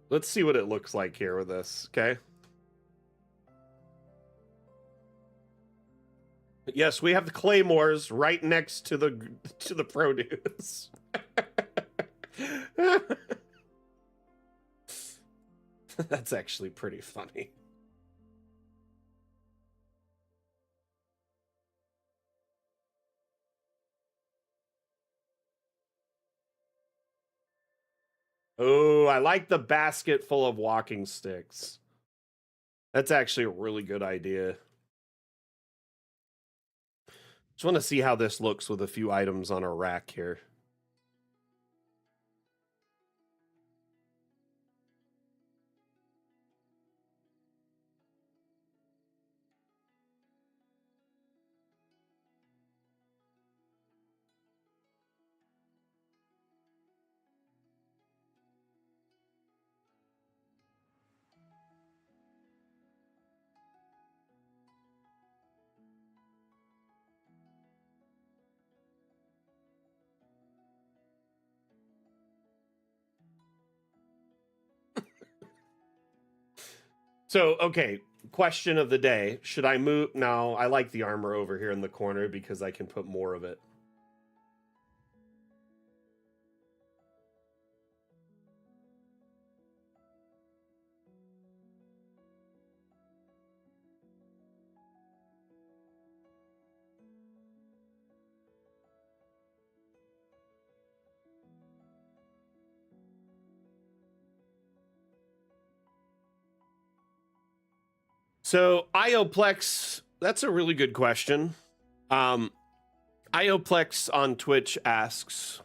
Let's see what it looks like here with this, okay? Yes, we have the claymores right next to the produce. That's actually pretty funny. Oh, I like the basket full of walking sticks. That's actually a really good idea. Just want to see how this looks with a few items on a rack here. So, okay, question of the day. Should I move? No, I like the armor over here in the corner because I can put more of it. So, Ioplex, that's a really good question. Ioplex on Twitch asks,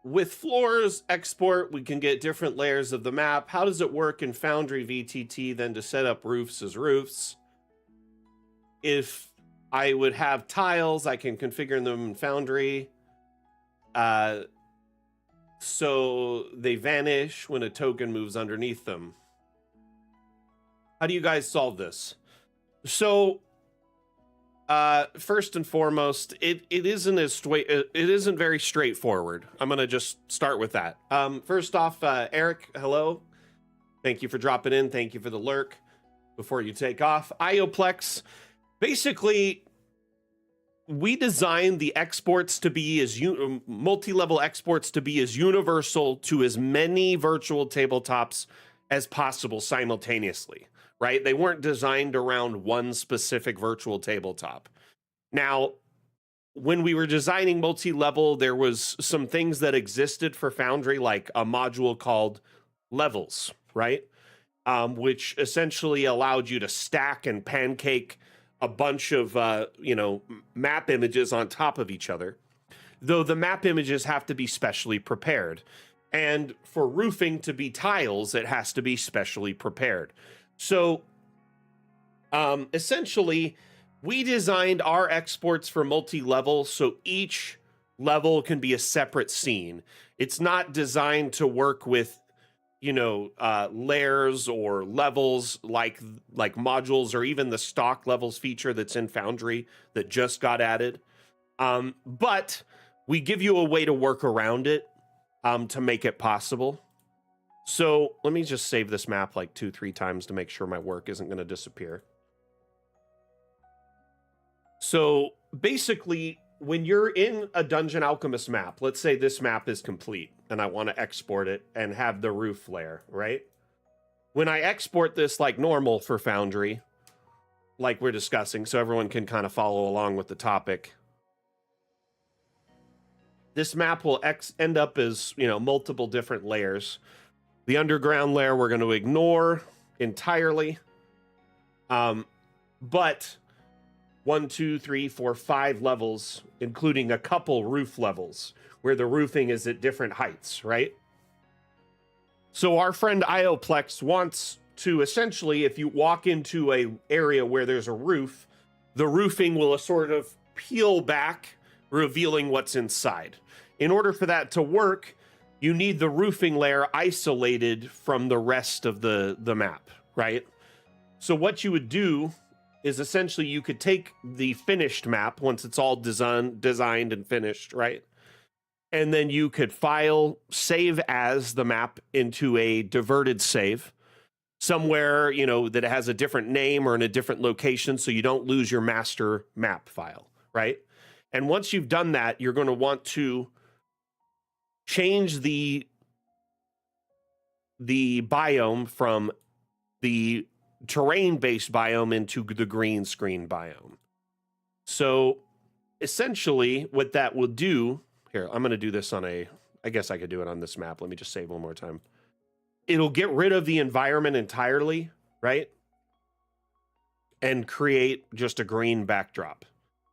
with floors export, we can get different layers of the map. How does it work in Foundry VTT then to set up roofs as roofs? If I would have tiles, I can configure them in Foundry. So they vanish when a token moves underneath them. How do you guys solve this? So first and foremost, it isn't very straightforward. I'm gonna just start with that. First off, Eric, hello. Thank you for dropping in. Thank you for the lurk. Before you take off, Ioplex, basically, we designed the exports to be as multi-level exports to be as universal to as many virtual tabletops as possible simultaneously. Right? They weren't designed around one specific virtual tabletop. Now, when we were designing multi-level, there was some things that existed for Foundry, like a module called levels, right? Which essentially allowed you to stack and pancake a bunch of, map images on top of each other. Though the map images have to be specially prepared. And for roofing to be tiles, it has to be specially prepared. So essentially, we designed our exports for multi-level so each level can be a separate scene. It's not designed to work with, layers or levels like modules or even the stock levels feature that's in Foundry that just got added. But we give you a way to work around it to make it possible. So let me just save this map like 2-3 times to make sure my work isn't going to disappear. So basically, when you're in a Dungeon Alchemist map, let's say this map is complete and I want to export it and have the roof layer, right? When I export this like normal for Foundry, like we're discussing, so everyone can kind of follow along with the topic, this map will end up as, multiple different layers. The underground layer we're going to ignore entirely. But 1, 2, 3, 4, 5 levels, including a couple roof levels where the roofing is at different heights, right? So our friend Ioplex wants to essentially, if you walk into a area where there's a roof, the roofing will sort of peel back, revealing what's inside. In order for that to work, you need the roofing layer isolated from the rest of the map, right? So what you would do is essentially you could take the finished map once it's all designed and finished, right? And then you could file save as the map into a diverted save somewhere, that has a different name or in a different location so you don't lose your master map file, right? And once you've done that, you're going to want to change the biome from the terrain-based biome into the green screen biome. So essentially what that will do, here, I'm going to do this I guess I could do it on this map. Let me just save one more time. It'll get rid of the environment entirely, right? And create just a green backdrop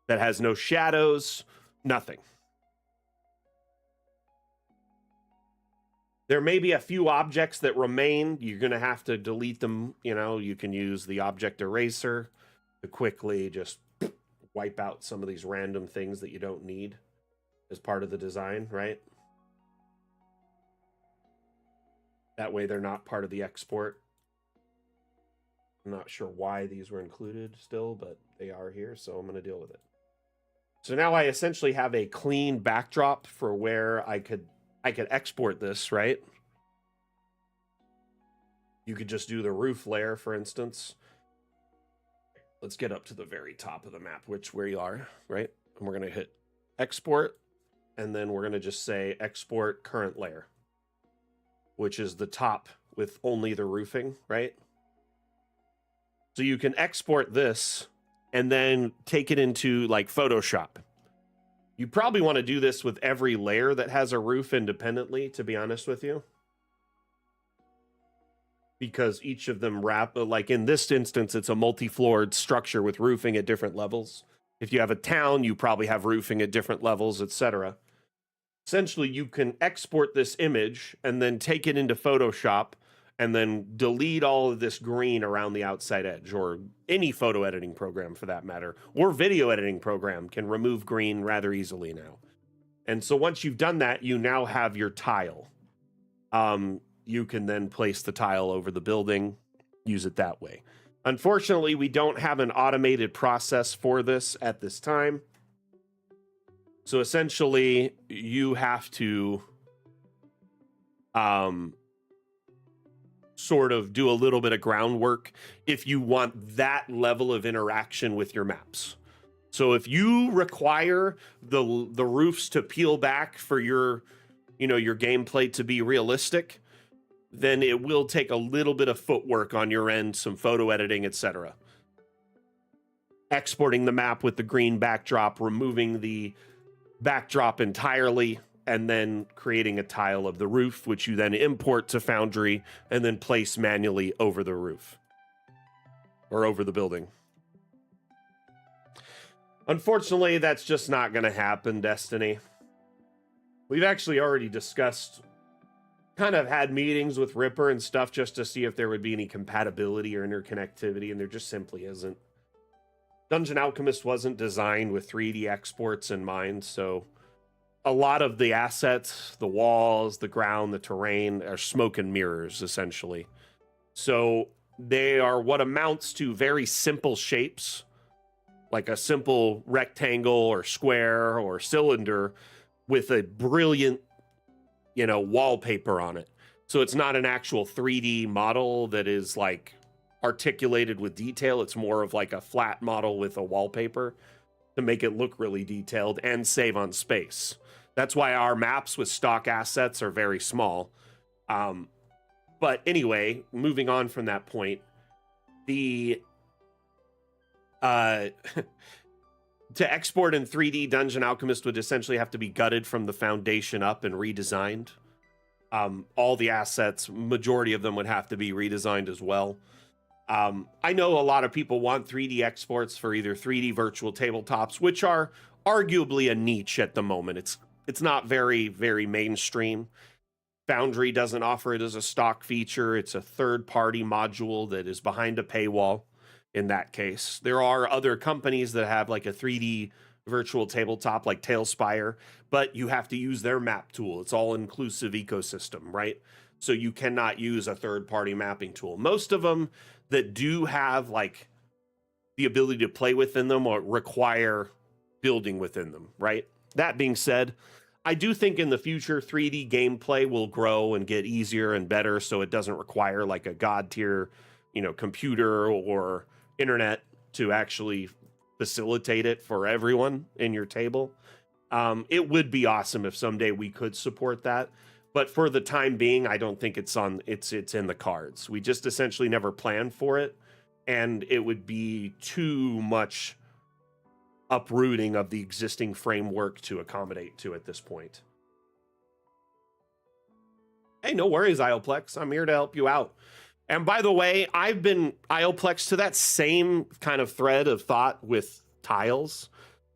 that has no shadows, nothing. There may be a few objects that remain. You're going to have to delete them. You can use the object eraser to quickly just wipe out some of these random things that you don't need as part of the design, right? That way they're not part of the export. I'm not sure why these were included still, but they are here, so I'm going to deal with it. So now I essentially have a clean backdrop for where I could export this, right? You could just do the roof layer, for instance. Let's get up to the very top of the map, where you are, right? And we're going to hit export, and then we're going to just say export current layer, which is the top with only the roofing, right? So you can export this and then take it into like Photoshop. You probably want to do this with every layer that has a roof independently, to be honest with you. Because each of them like in this instance, it's a multi-floored structure with roofing at different levels. If you have a town, you probably have roofing at different levels, etc. Essentially, you can export this image and then take it into Photoshop and then delete all of this green around the outside edge, or any photo editing program for that matter, or video editing program can remove green rather easily now. And so once you've done that, you now have your tile. You can then place the tile over the building, use it that way. Unfortunately, we don't have an automated process for this at this time. So essentially, you have to sort of do a little bit of groundwork if you want that level of interaction with your maps. So if you require the roofs to peel back for your gameplay to be realistic, then it will take a little bit of footwork on your end, some photo editing, etc. Exporting the map with the green backdrop, removing the backdrop entirely, and then creating a tile of the roof, which you then import to Foundry and then place manually over the roof or over the building. Unfortunately, that's just not going to happen, Destiny. We've actually already discussed, kind of had meetings with Ripper and stuff just to see if there would be any compatibility or interconnectivity, and there just simply isn't. Dungeon Alchemist wasn't designed with 3D exports in mind, so a lot of the assets, the walls, the ground, the terrain are smoke and mirrors, essentially. So they are what amounts to very simple shapes, like a simple rectangle or square or cylinder with a brilliant, wallpaper on it. So it's not an actual 3D model that is like articulated with detail. It's more of like a flat model with a wallpaper to make it look really detailed and save on space. That's why our maps with stock assets are very small. But anyway, moving on from that point, the to export in 3D, Dungeon Alchemist would essentially have to be gutted from the foundation up and redesigned. All the assets, majority of them would have to be redesigned as well. I know a lot of people want 3D exports for either 3D virtual tabletops, which are arguably a niche at the moment. It's not very, very mainstream. Foundry doesn't offer it as a stock feature. It's a third-party module that is behind a paywall in that case. There are other companies that have like a 3D virtual tabletop like Tailspire, but you have to use their map tool. It's all-inclusive ecosystem, right? So you cannot use a third-party mapping tool. Most of them that do have like the ability to play within them or require building within them, right? That being said, I do think in the future 3D gameplay will grow and get easier and better, so it doesn't require like a god tier, computer or internet to actually facilitate it for everyone in your table. It would be awesome if someday we could support that, but for the time being, I don't think it's in the cards. We just essentially never planned for it, and it would be too much uprooting of the existing framework to accommodate to at this point. Hey, no worries, Ioplex. I'm here to help you out. And by the way, I've been Ioplex to that same kind of thread of thought with tiles.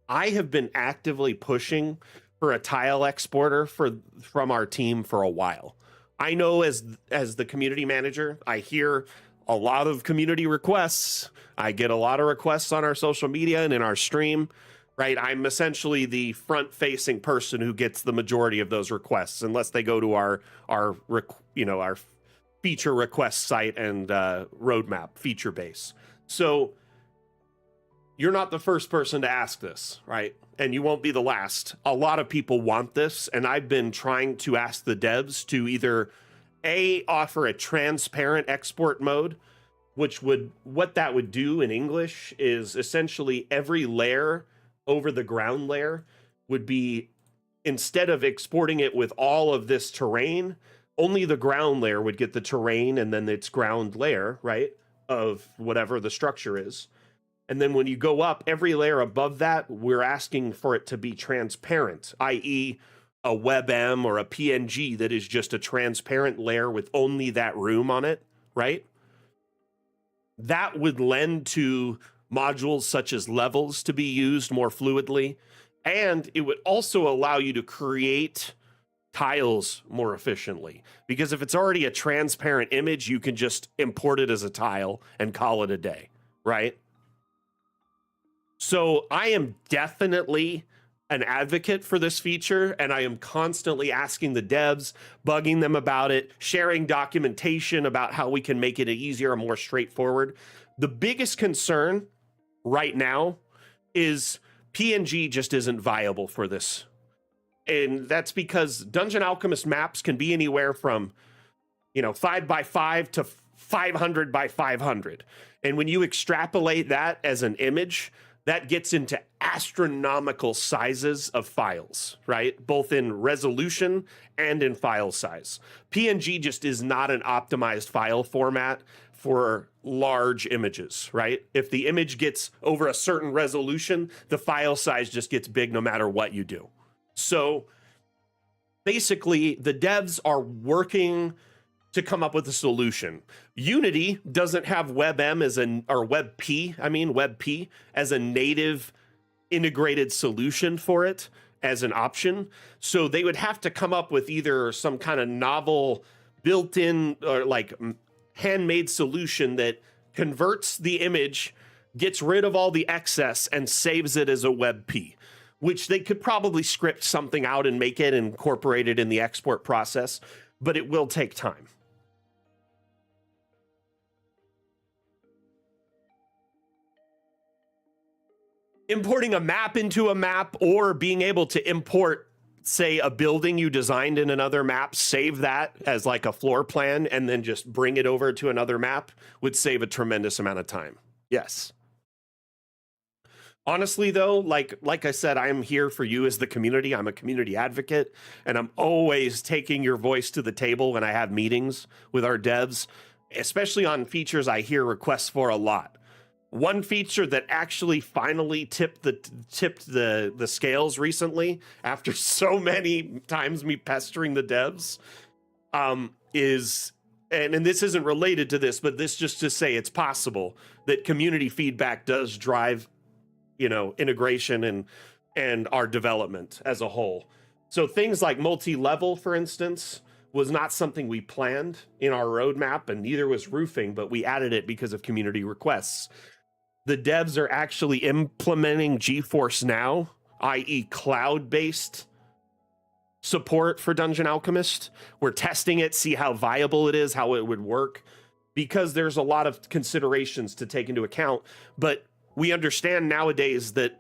I have been actively pushing for a tile exporter from our team for a while. I know as the community manager, I hear a lot of community requests. I get a lot of requests on our social media and in our stream, right? I'm essentially the front-facing person who gets the majority of those requests, unless they go to our feature request site and roadmap feature base. So you're not the first person to ask this, right? And you won't be the last. A lot of people want this, and I've been trying to ask the devs to either offer a transparent export mode, which would, what that would do in English is essentially every layer over the ground layer would be, instead of exporting it with all of this terrain, only the ground layer would get the terrain and then its ground layer, right, of whatever the structure is. And then when you go up, every layer above that, we're asking for it to be transparent, i.e. a WebM or a PNG that is just a transparent layer with only that room on it, right? That would lend to modules such as levels to be used more fluidly. And it would also allow you to create tiles more efficiently. Because if it's already a transparent image, you can just import it as a tile and call it a day, right? So I am definitely an advocate for this feature, and I am constantly asking the devs, bugging them about it, sharing documentation about how we can make it easier and more straightforward. The biggest concern right now is PNG just isn't viable for this. And that's because Dungeon Alchemist maps can be anywhere from, 5x5 to 500 by 500. And when you extrapolate that as an image, that gets into astronomical sizes of files, right? Both in resolution and in file size. PNG just is not an optimized file format for large images, right? If the image gets over a certain resolution, the file size just gets big no matter what you do. So basically, the devs are working to come up with a solution. Unity doesn't have WebM WebP as a native integrated solution for it as an option. So they would have to come up with either some kind of novel built-in or like handmade solution that converts the image, gets rid of all the excess and saves it as a WebP, which they could probably script something out and make it incorporate it in the export process, but it will take time. Importing a map into a map, or being able to import, say, a building you designed in another map, save that as like a floor plan, and then just bring it over to another map would save a tremendous amount of time. Yes. Honestly, though, like I said, I'm here for you as the community. I'm a community advocate, and I'm always taking your voice to the table when I have meetings with our devs, especially on features I hear requests for a lot. One feature that actually finally tipped the scales recently, after so many times me pestering the devs, is, and this isn't related to this, but this just to say it's possible that community feedback does drive, integration and our development as a whole. So things like multi-level, for instance, was not something we planned in our roadmap, and neither was roofing, but we added it because of community requests. The devs are actually implementing GeForce Now, i.e. cloud-based support for Dungeon Alchemist. We're testing it, see how viable it is, how it would work, because there's a lot of considerations to take into account. But we understand nowadays that,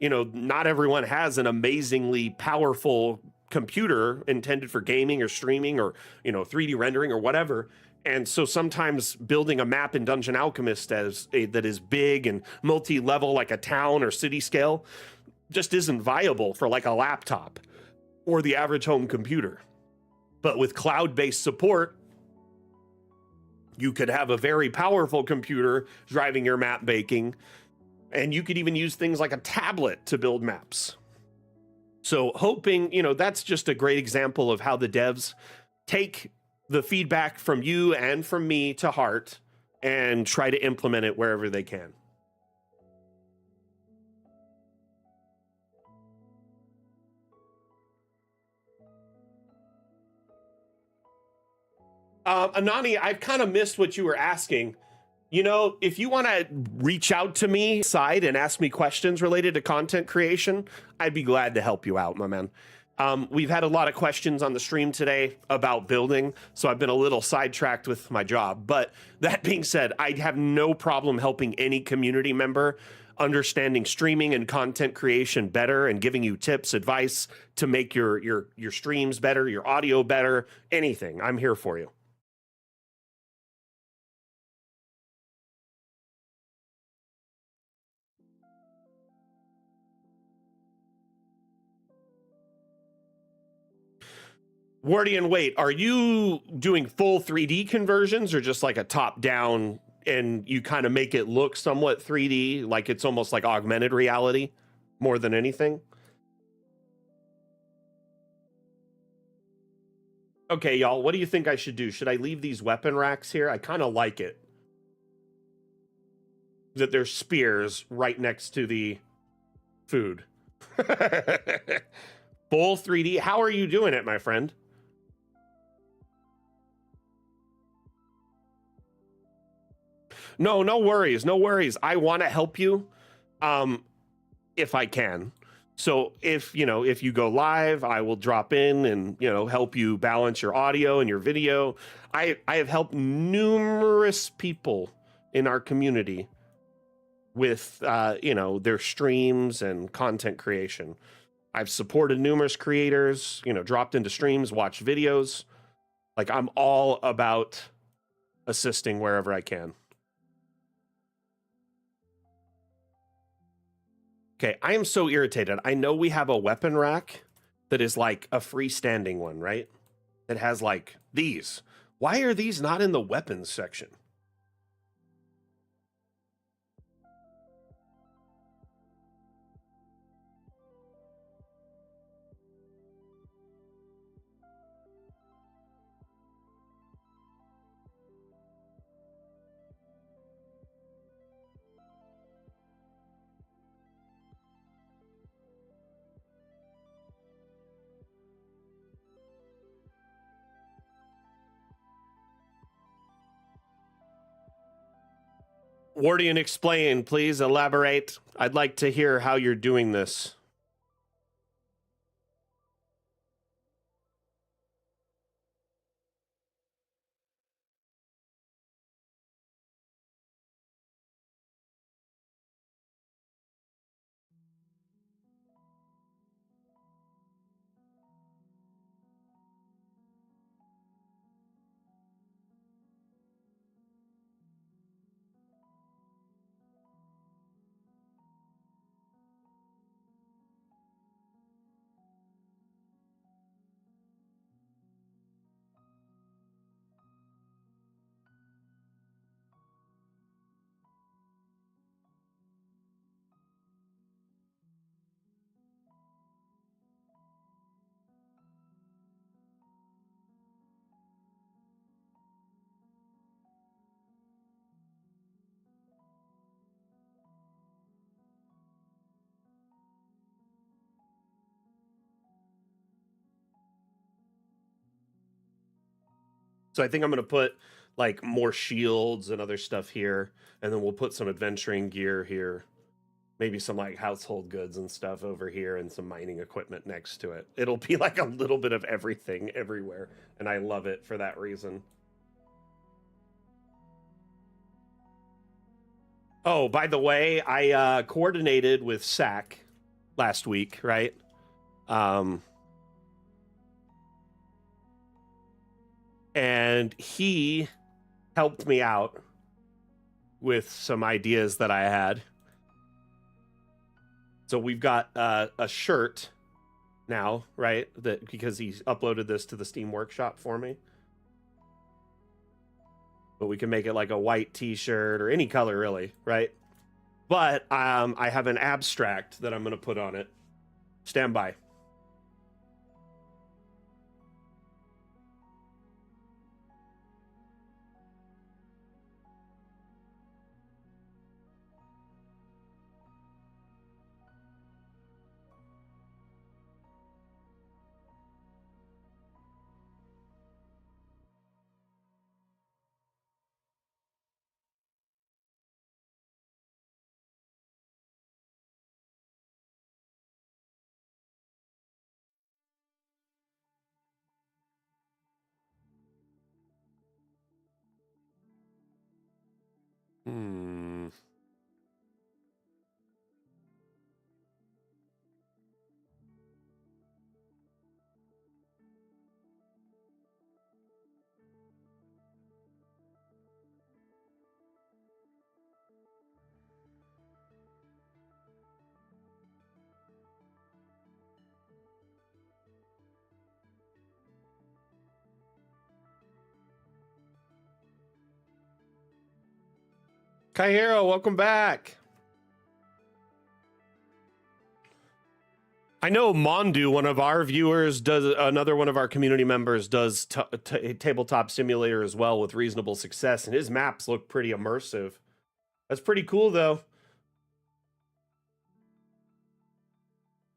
not everyone has an amazingly powerful computer intended for gaming or streaming or, 3D rendering or whatever. And so sometimes building a map in Dungeon Alchemist that is big and multi-level, like a town or city scale, just isn't viable for like a laptop or the average home computer. But with cloud-based support, you could have a very powerful computer driving your map making, and you could even use things like a tablet to build maps. So hoping, that's just a great example of how the devs take the feedback from you and from me to heart and try to implement it wherever they can. Anani, I've kind of missed what you were asking. If you want to reach out to me side and ask me questions related to content creation, I'd be glad to help you out, my man. We've had a lot of questions on the stream today about building, so I've been a little sidetracked with my job. But that being said, I have no problem helping any community member understanding streaming and content creation better and giving you tips, advice to make your streams better, your audio better, anything. I'm here for you. Wardian, wait, are you doing full 3D conversions or just like a top down and you kind of make it look somewhat 3D, like it's almost like augmented reality more than anything? Okay, y'all, what do you think I should do? Should I leave these weapon racks here? I kind of like it. That there's spears right next to the food. Full 3D. How are you doing it, my friend? No, no worries. No worries. I want to help you if I can. So if, if you go live, I will drop in and, help you balance your audio and your video. I have helped numerous people in our community with their streams and content creation. I've supported numerous creators, dropped into streams, watched videos. Like I'm all about assisting wherever I can. Okay, I am so irritated. I know we have a weapon rack that is like a freestanding one, right? That has like these. Why are these not in the weapons section? Wardian, explain, please elaborate. I'd like to hear how you're doing this. So I think I'm going to put like more shields and other stuff here, and then we'll put some adventuring gear here. Maybe some like household goods and stuff over here and some mining equipment next to it. It'll be like a little bit of everything everywhere, and I love it for that reason. Oh, by the way, I coordinated with SAC last week, right? And he helped me out with some ideas that I had. So we've got a shirt now, right? That because he uploaded this to the Steam Workshop for me. But we can make it like a white t-shirt or any color really, right? But I have an abstract that I'm going to put on it. Stand by. Hmm. Kaihiro, welcome back. I know Mondu, one of our viewers, does another one of our community members does tabletop simulator as well with reasonable success, and his maps look pretty immersive. That's pretty cool, though.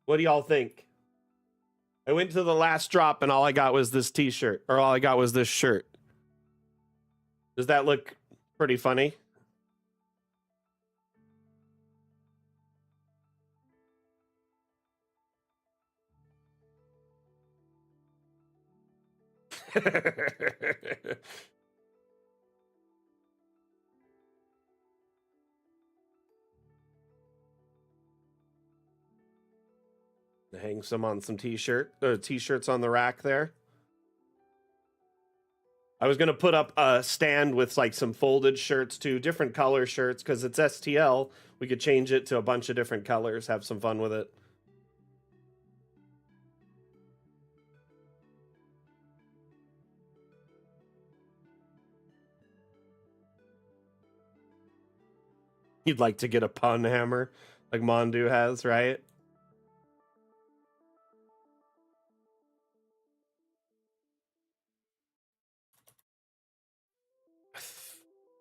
What do y'all think? I went to the last drop and all I got was this t-shirt, or all I got was this shirt. Does that look pretty funny? Hang some on some t-shirts on the rack there. I was gonna put up a stand with like some folded shirts too, different color shirts, because it's STL. We could change it to a bunch of different colors, have some fun with it. You'd like to get a pun hammer like Mondu has, right?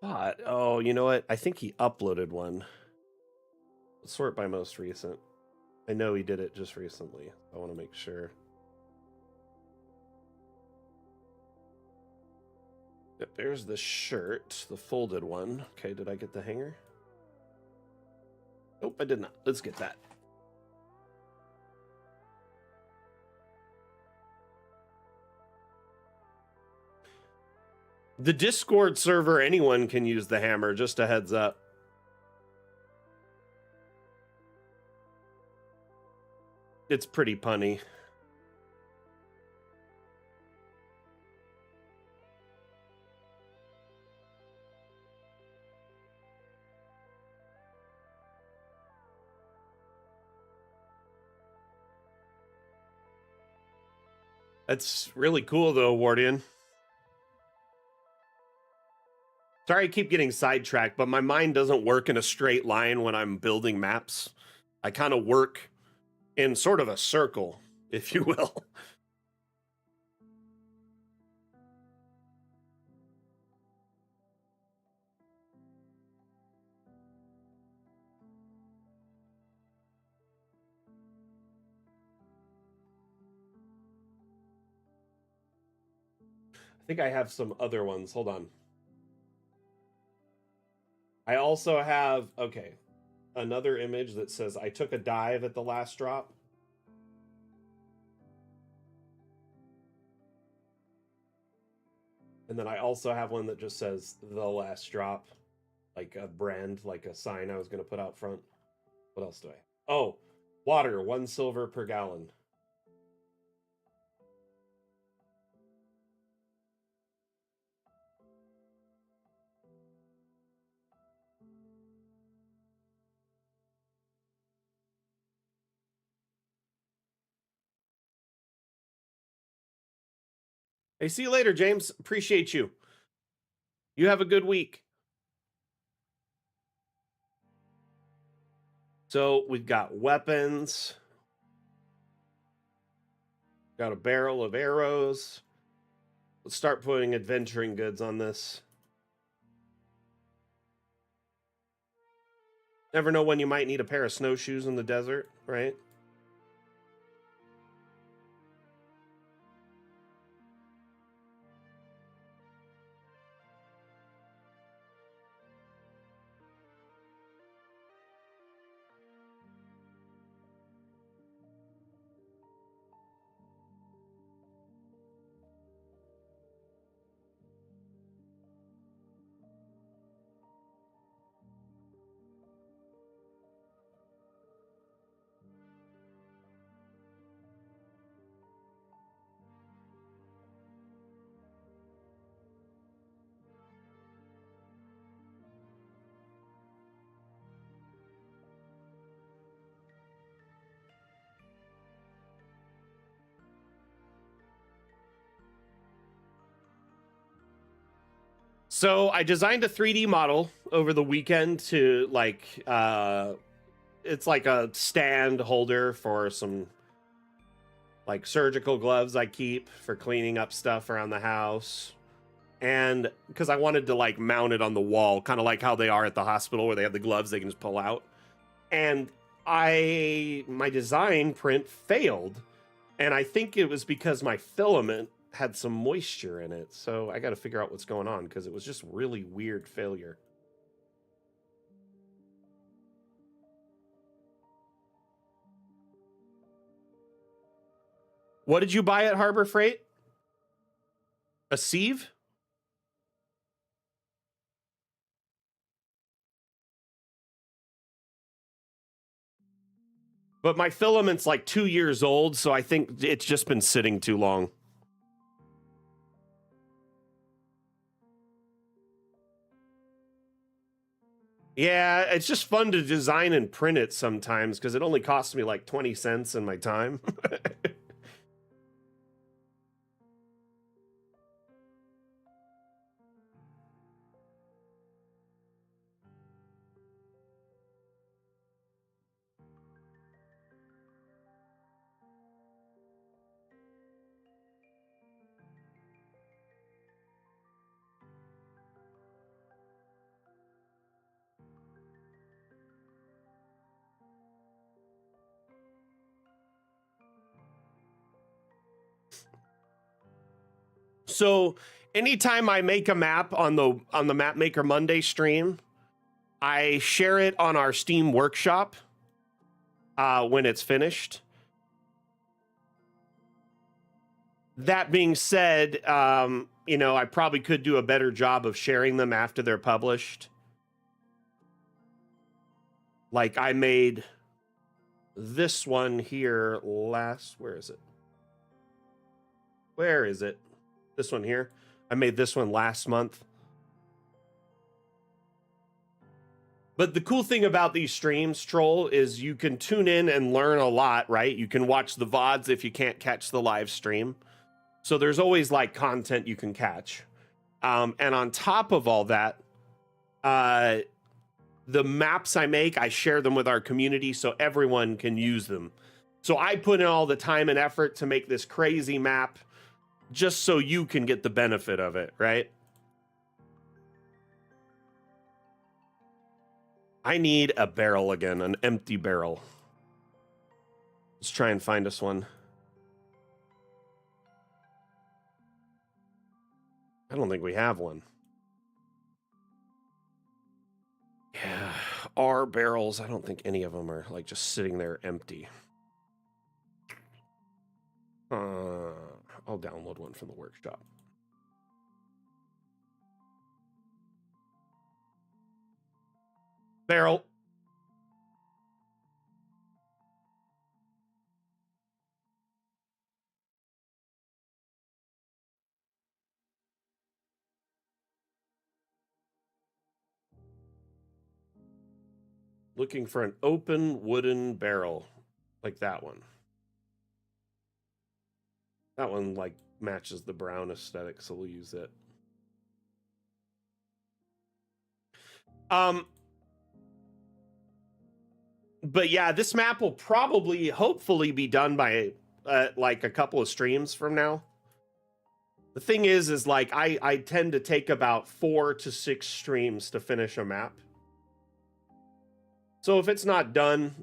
But, oh, you know what? I think he uploaded one. Let's sort by most recent. I know he did it just recently. I want to make sure. Yep, there's the shirt, the folded one. Okay, did I get the hanger? Nope, I did not. Let's get that. The Discord server, anyone can use the hammer, just a heads up. It's pretty punny. That's really cool, though, Wardian. Sorry I keep getting sidetracked, but my mind doesn't work in a straight line when I'm building maps. I kind of work in sort of a circle, if you will. I think I have some other ones. Hold on. I also have, okay, another image that says I took a dive at the last drop. And then I also have one that just says the last drop, like a brand, like a sign I was going to put out front. What else do I? Oh, water, 1 silver per gallon. Hey, see you later, James. Appreciate you. You have a good week. So we've got weapons. Got a barrel of arrows. Let's start putting adventuring goods on this. Never know when you might need a pair of snowshoes in the desert, right? So I designed a 3D model over the weekend to like it's like a stand holder for some like surgical gloves I keep for cleaning up stuff around the house. And because I wanted to like mount it on the wall, kind of like how they are at the hospital where they have the gloves they can just pull out. And my design print failed. And I think it was because my filament had some moisture in it. So I got to figure out what's going on because it was just really weird failure. What did you buy at Harbor Freight? A sieve? But my filament's like 2 years old, so I think it's just been sitting too long. Yeah, it's just fun to design and print it sometimes because it only costs me like 20 cents in my time. So anytime I make a map on the Mapmaker Monday stream, I share it on our Steam workshop when it's finished. That being said, I probably could do a better job of sharing them after they're published. Like I made this one here where is it? Where is it? This one here. I made this one last month. But the cool thing about these streams, Troll, is you can tune in and learn a lot, right? You can watch the VODs if you can't catch the live stream. So there's always like content you can catch. And on top of all that, the maps I make, I share them with our community so everyone can use them. So I put in all the time and effort to make this crazy map just so you can get the benefit of it, right? I need a barrel again, an empty barrel. Let's try and find us one. I don't think we have one. Yeah, our barrels, I don't think any of them are like just sitting there empty. I'll download one from the workshop. Barrel. Looking for an open wooden barrel like that one. That one like matches the brown aesthetic, so we'll use it. But yeah, this map will probably, hopefully, be done by like a couple of streams from now. The thing is like I tend to take about 4 to 6 streams to finish a map. So if it's not done,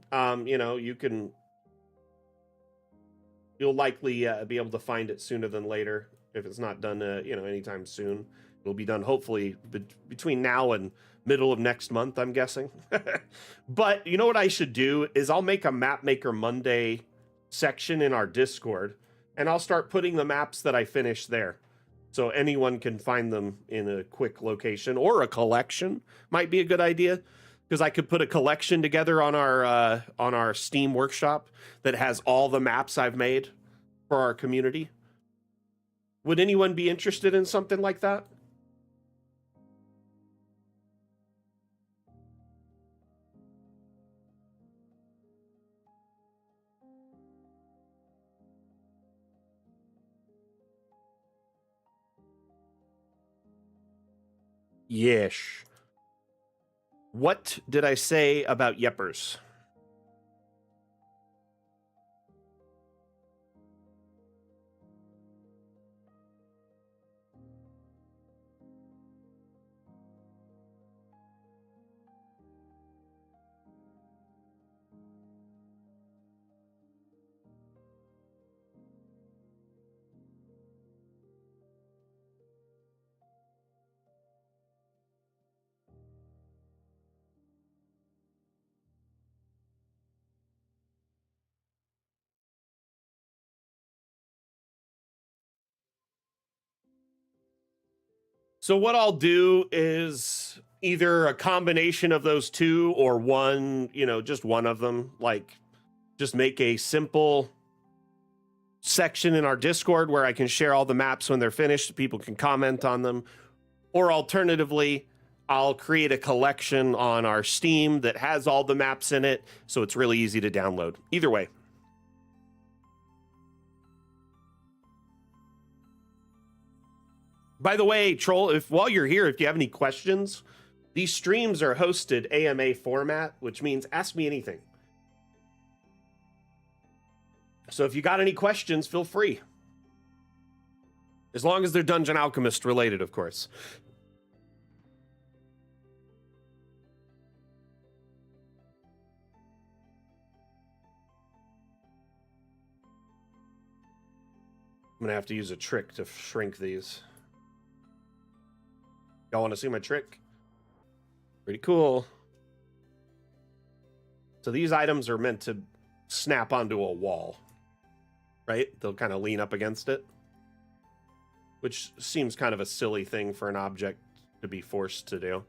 you'll likely be able to find it sooner than later. If it's not done, anytime soon, it'll be done hopefully between now and middle of next month, I'm guessing. But you know what I should do is I'll make a Mapmaker Monday section in our Discord, and I'll start putting the maps that I finish there. So anyone can find them in a quick location, or a collection might be a good idea, because I could put a collection together on our Steam workshop that has all the maps I've made for our community. Would anyone be interested in something like that? Yes. What did I say about Yeppers? So what I'll do is either a combination of those two or one, just one of them. Like, just make a simple section in our Discord where I can share all the maps when they're finished. People can comment on them. Or alternatively, I'll create a collection on our Steam that has all the maps in it, so it's really easy to download. Either way. By the way, Troll, while you're here, if you have any questions, these streams are hosted AMA format, which means ask me anything. So if you got any questions, feel free. As long as they're Dungeon Alchemist related, of course. I'm gonna have to use a trick to shrink these. Y'all want to see my trick? Pretty cool. So these items are meant to snap onto a wall, right? They'll kind of lean up against it, which seems kind of a silly thing for an object to be forced to do.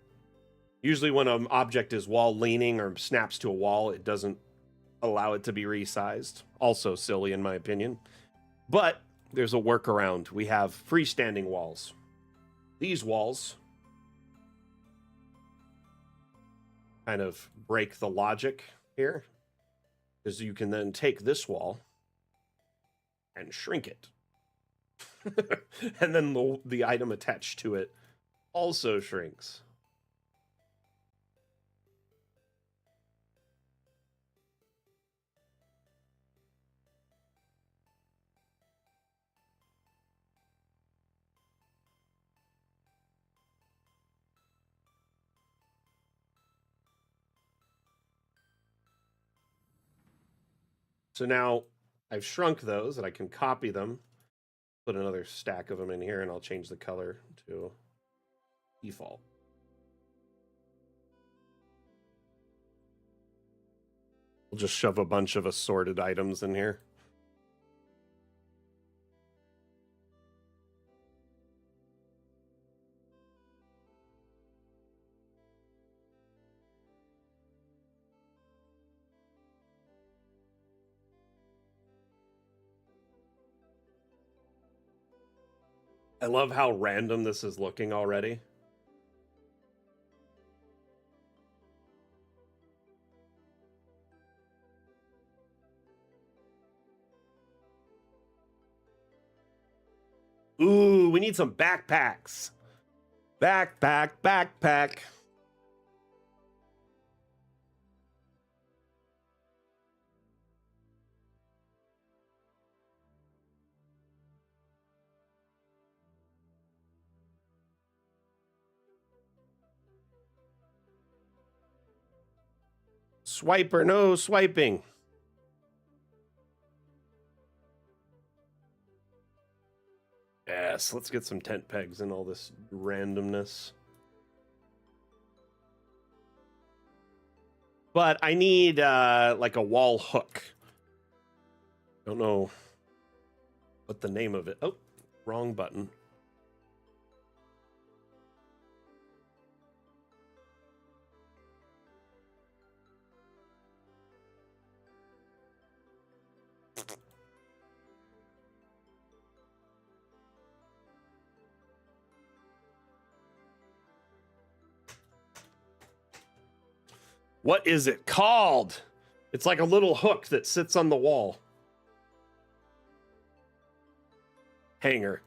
Usually when an object is wall leaning or snaps to a wall, it doesn't allow it to be resized. Also silly in my opinion. But there's a workaround. We have freestanding walls. These walls kind of break the logic here, because you can then take this wall and shrink it. And then the item attached to it also shrinks. So now I've shrunk those and I can copy them, put another stack of them in here, and I'll change the color to default. We'll just shove a bunch of assorted items in here. I love how random this is looking already. Ooh, we need some backpacks. Backpack. Swiper, no swiping. Yes, let's get some tent pegs and all this randomness. But I need like a wall hook. Don't know what the name of it. Oh, wrong button. What is it called? It's like a little hook that sits on the wall. Hanger.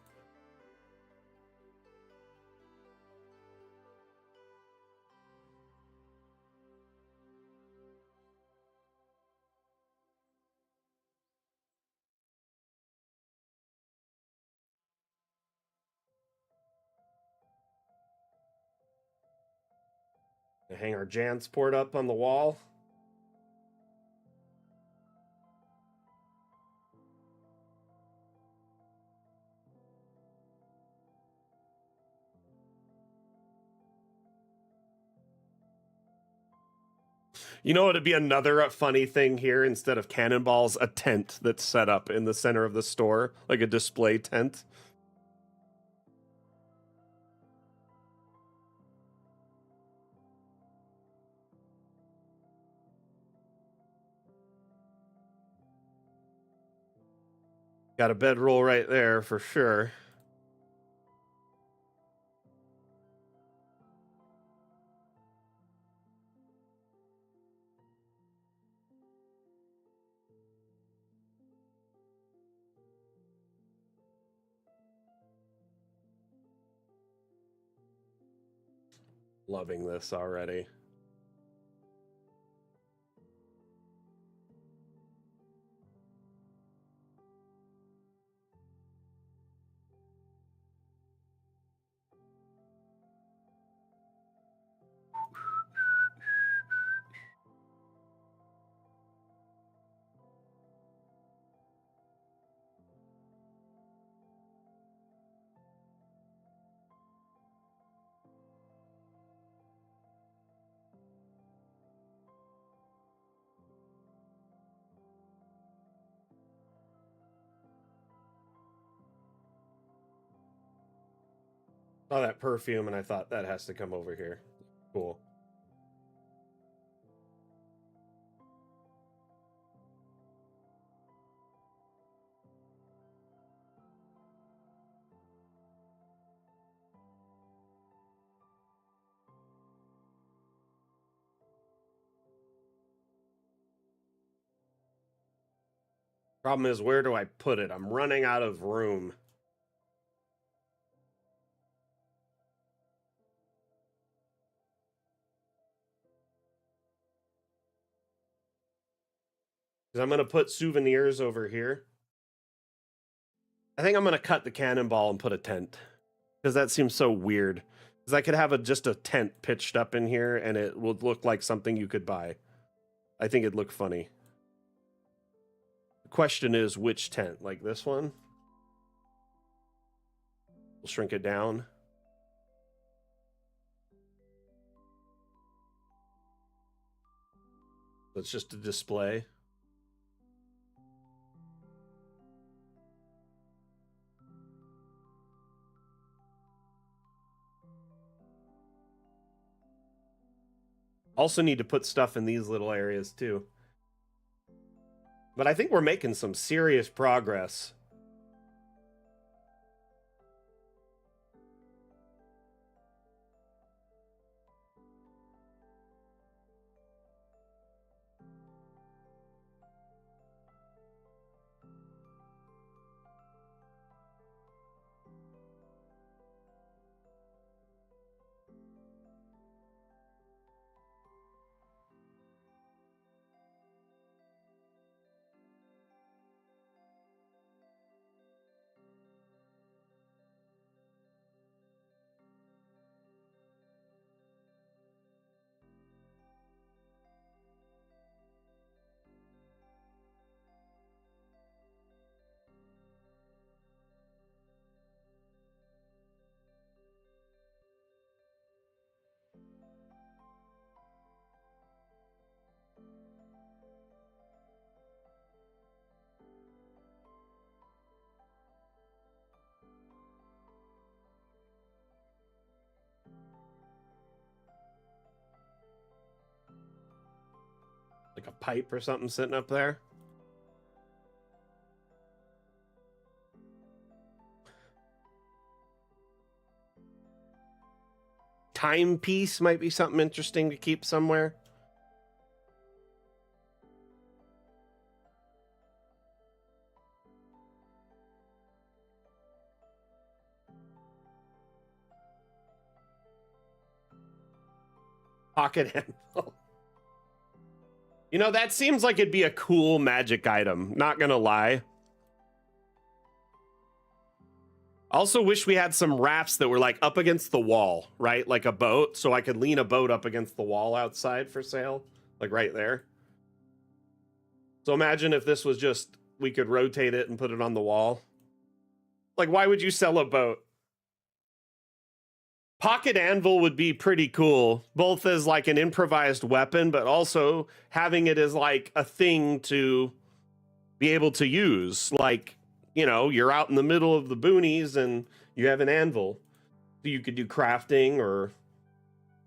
Hang our Jansport up on the wall. You know, it'd be another funny thing here. Instead of cannonballs, a tent that's set up in the center of the store, like a display tent. Got a bedroll right there for sure. Loving this already. Saw that perfume and I thought that has to come over here. Cool. Problem is, where do I put it? I'm running out of room. I'm going to put souvenirs over here. I think I'm going to cut the cannonball and put a tent. Because that seems so weird. Because I could have just a tent pitched up in here and it would look like something you could buy. I think it'd look funny. The question is, which tent? Like this one? We'll shrink it down. It's just a display. Also need to put stuff in these little areas too. But I think we're making some serious progress. Like a pipe or something sitting up there. Timepiece might be something interesting to keep somewhere. Pocket handle. You know, that seems like it'd be a cool magic item. Not gonna lie. Also wish we had some rafts that were like up against the wall, right? Like a boat, so I could lean a boat up against the wall outside for sale, like right there. So imagine if this was just, we could rotate it and put it on the wall. Like, why would you sell a boat? Pocket anvil would be pretty cool, both as like an improvised weapon, but also having it as like a thing to be able to use. Like, you know, you're out in the middle of the boonies and you have an anvil. So you could do crafting or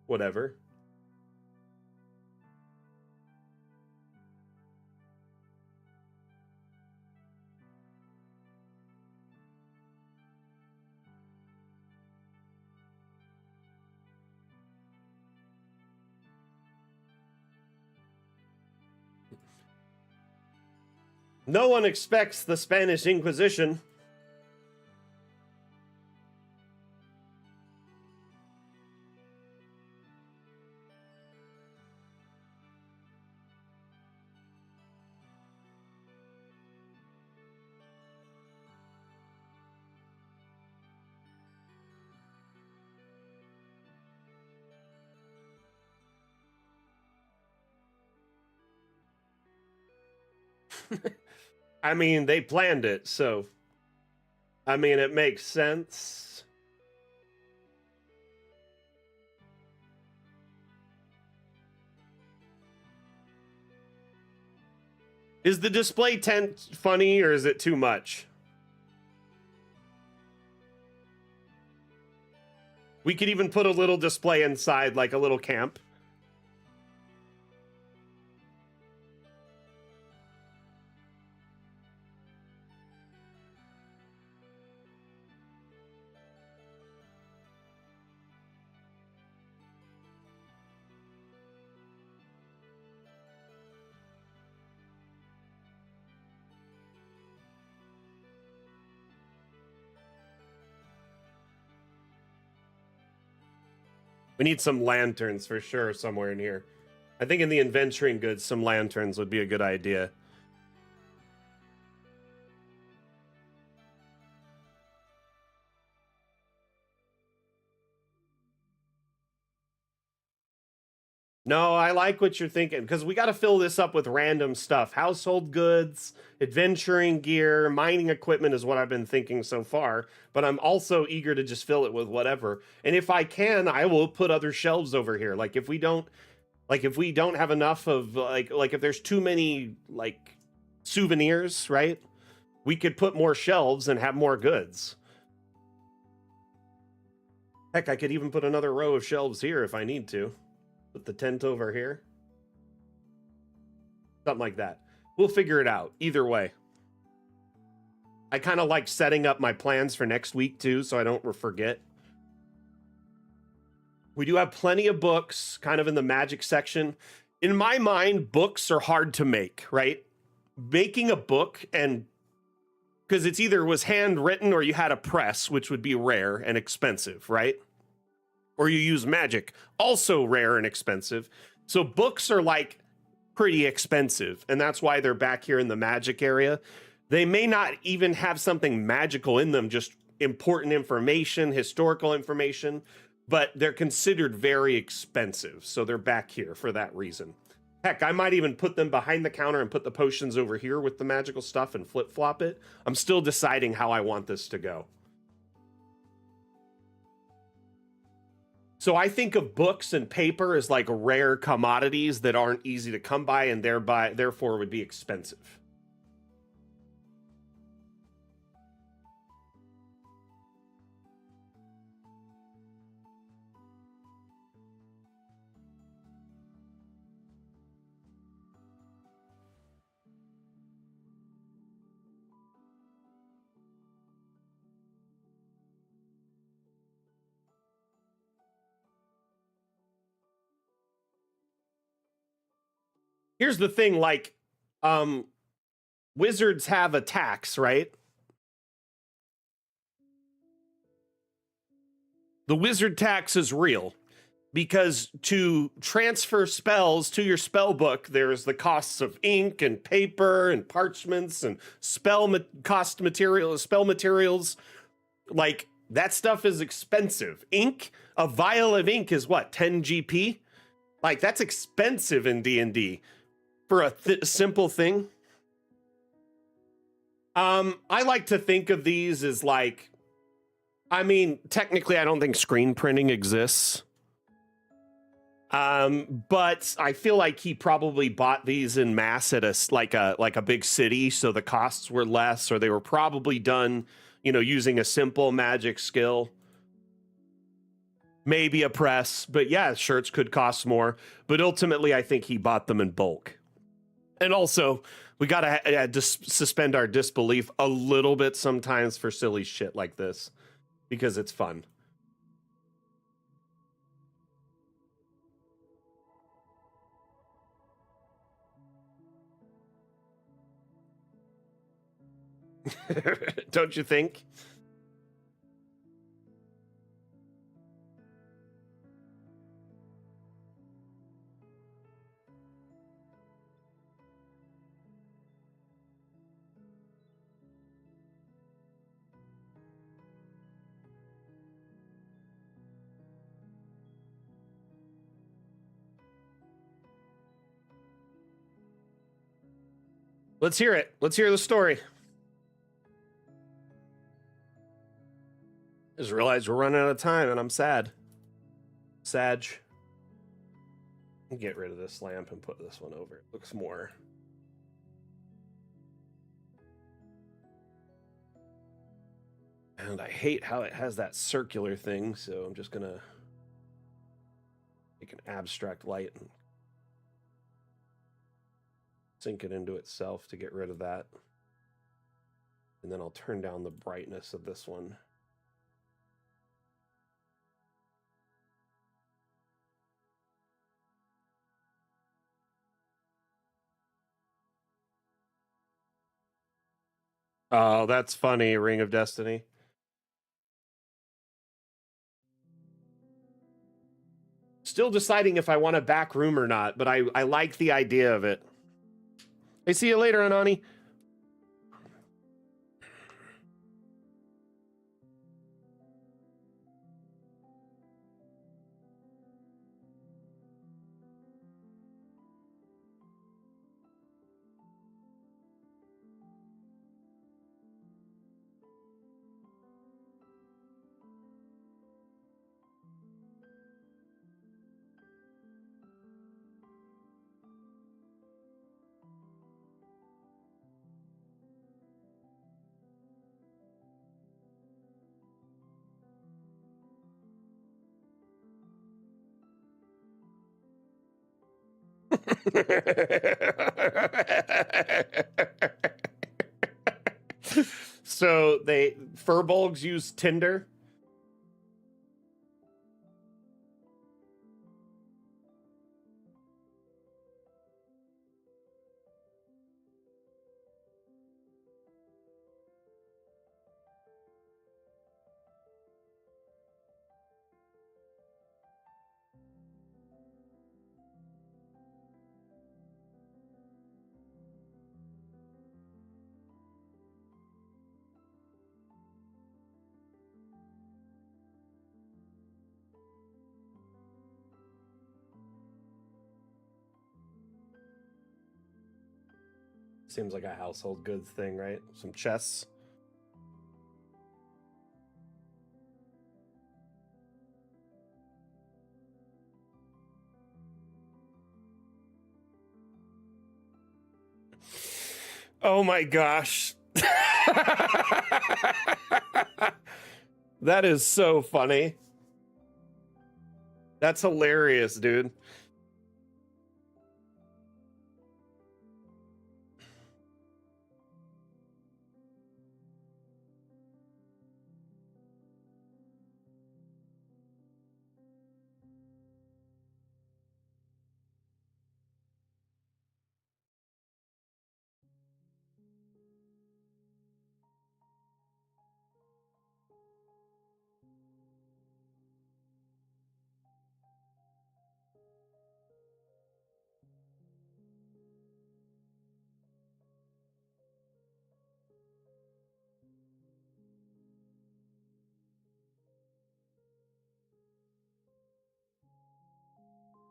whatever. No one expects the Spanish Inquisition. I mean, they planned it, so I mean, it makes sense. Is the display tent funny or is it too much? We could even put a little display inside, like a little camp. We need some lanterns for sure somewhere in here. I think in the adventuring goods, some lanterns would be a good idea. No, I like what you're thinking because we got to fill this up with random stuff. Household goods, adventuring gear, mining equipment is what I've been thinking so far, but I'm also eager to just fill it with whatever. And if I can, I will put other shelves over here. Like if we don't have enough of like if there's too many like souvenirs, right? We could put more shelves and have more goods. Heck, I could even put another row of shelves here if I need to. Put the tent over here. Something like that. We'll figure it out. Either way. I kind of like setting up my plans for next week too, so I don't forget. We do have plenty of books kind of in the magic section. In my mind, books are hard to make, right? Making a book, and because it's either was handwritten or you had a press, which would be rare and expensive, right? Or you use magic, also rare and expensive. So books are like pretty expensive, and that's why they're back here in the magic area. They may not even have something magical in them, just important information, historical information, but they're considered very expensive. So they're back here for that reason. Heck, I might even put them behind the counter and put the potions over here with the magical stuff and flip-flop it. I'm still deciding how I want this to go. So I think of books and paper as like rare commodities that aren't easy to come by and therefore would be expensive. Here's the thing, like, wizards have attacks, right? The wizard tax is real because to transfer spells to your spell book, there's the costs of ink and paper and parchments and spell materials. Like, that stuff is expensive. Ink, a vial of ink is what, 10 GP? Like, that's expensive in D&D for a simple thing. I like to think of these as like, I mean, technically I don't think screen printing exists. But I feel like he probably bought these in mass at a big city, so the costs were less, or they were probably done, using a simple magic skill. Maybe a press, but yeah, shirts could cost more. But ultimately, I think he bought them in bulk. And also, we gotta suspend our disbelief a little bit sometimes for silly shit like this, because it's fun. Don't you think? Let's hear it. Let's hear the story. I just realized we're running out of time and I'm sad. Sag. Get rid of this lamp and put this one over. It looks more. And I hate how it has that circular thing, so I'm just gonna take an abstract light and sink it into itself to get rid of that. And then I'll turn down the brightness of this one. Oh, that's funny, Ring of Destiny. Still deciding if I want a back room or not, but I like the idea of it. Hey, see you later, Anani. So they furbolgs use Tinder. Seems like a household goods thing, right? Some chess. Oh my gosh. That is so funny. That's hilarious, dude.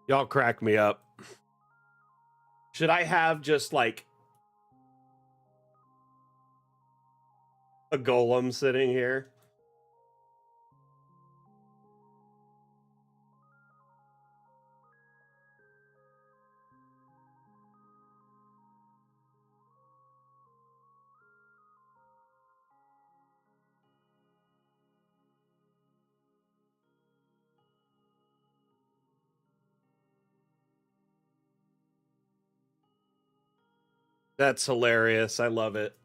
Y'all crack me up. Should I have just like a golem sitting here? That's hilarious. I love it.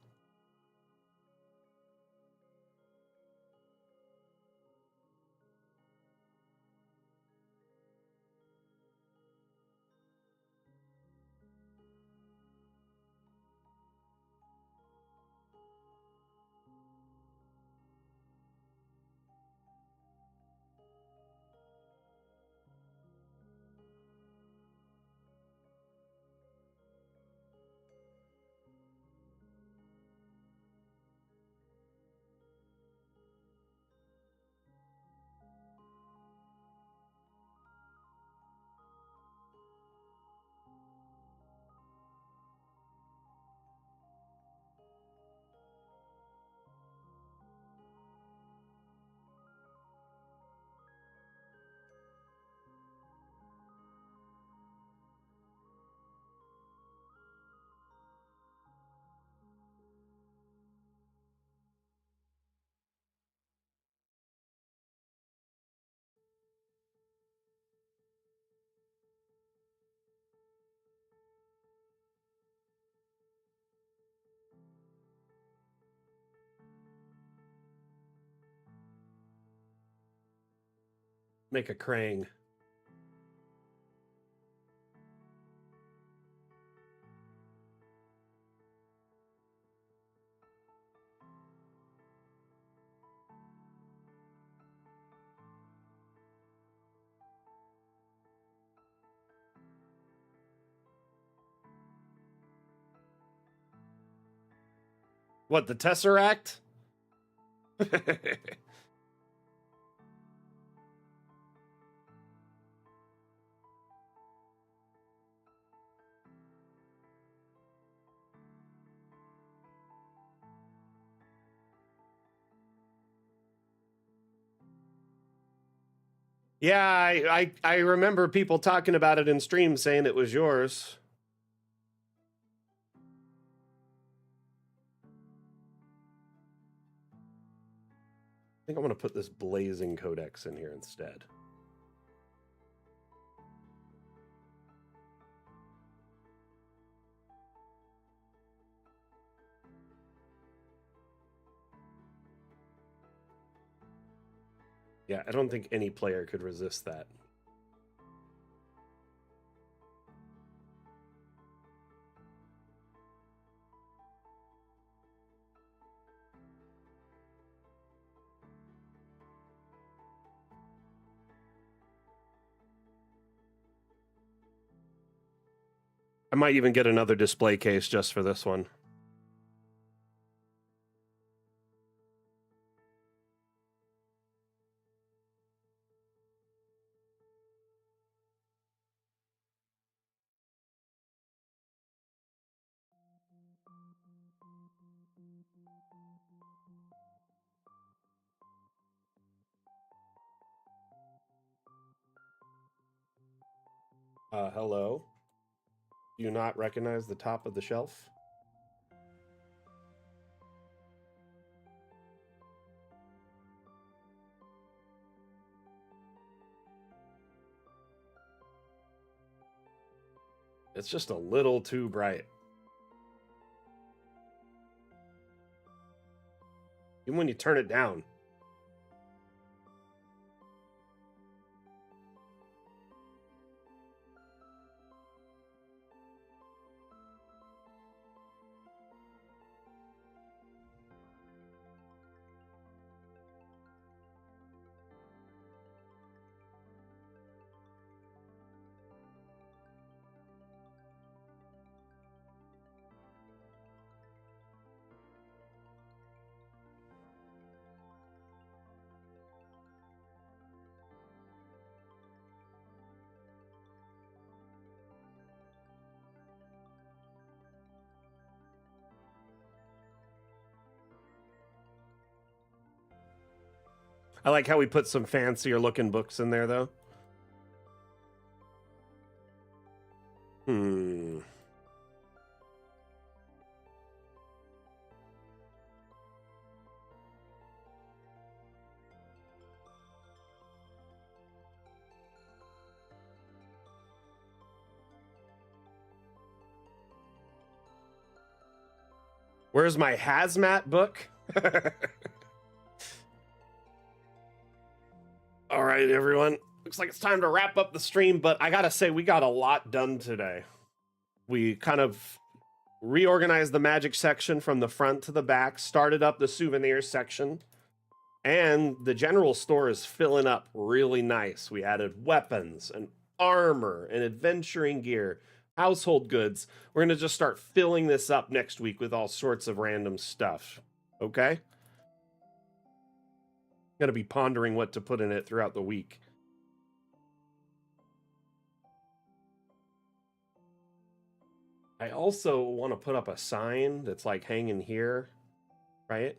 Make a Krang. What, the Tesseract? Yeah, I remember people talking about it in stream saying it was yours. I think I'm going to put this blazing codex in here instead. Yeah, I don't think any player could resist that. I might even get another display case just for this one. Hello? Do you not recognize the top of the shelf? It's just a little too bright. Even when you turn it down. I like how we put some fancier looking books in there, though. Where's my hazmat book? All right, everyone. Looks like it's time to wrap up the stream, but I gotta say, we got a lot done today. We kind of reorganized the magic section from the front to the back, started up the souvenir section, and the general store is filling up really nice. We added weapons and armor and adventuring gear, household goods. We're going to just start filling this up next week with all sorts of random stuff. Okay? Going to be pondering what to put in it throughout the week. I also want to put up a sign that's like hanging here, right?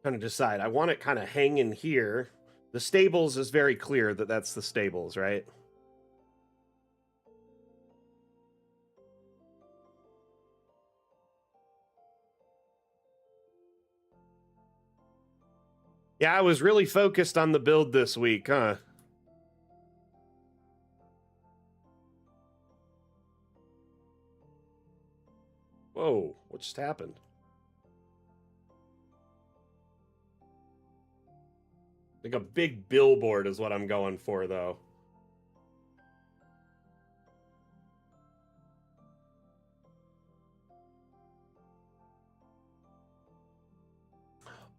Kind of decide. I want it kind of hanging here. The stables is very clear that that's the stables, right? Yeah, I was really focused on the build this week, huh? Whoa, what just happened? Like a big billboard is what I'm going for, though.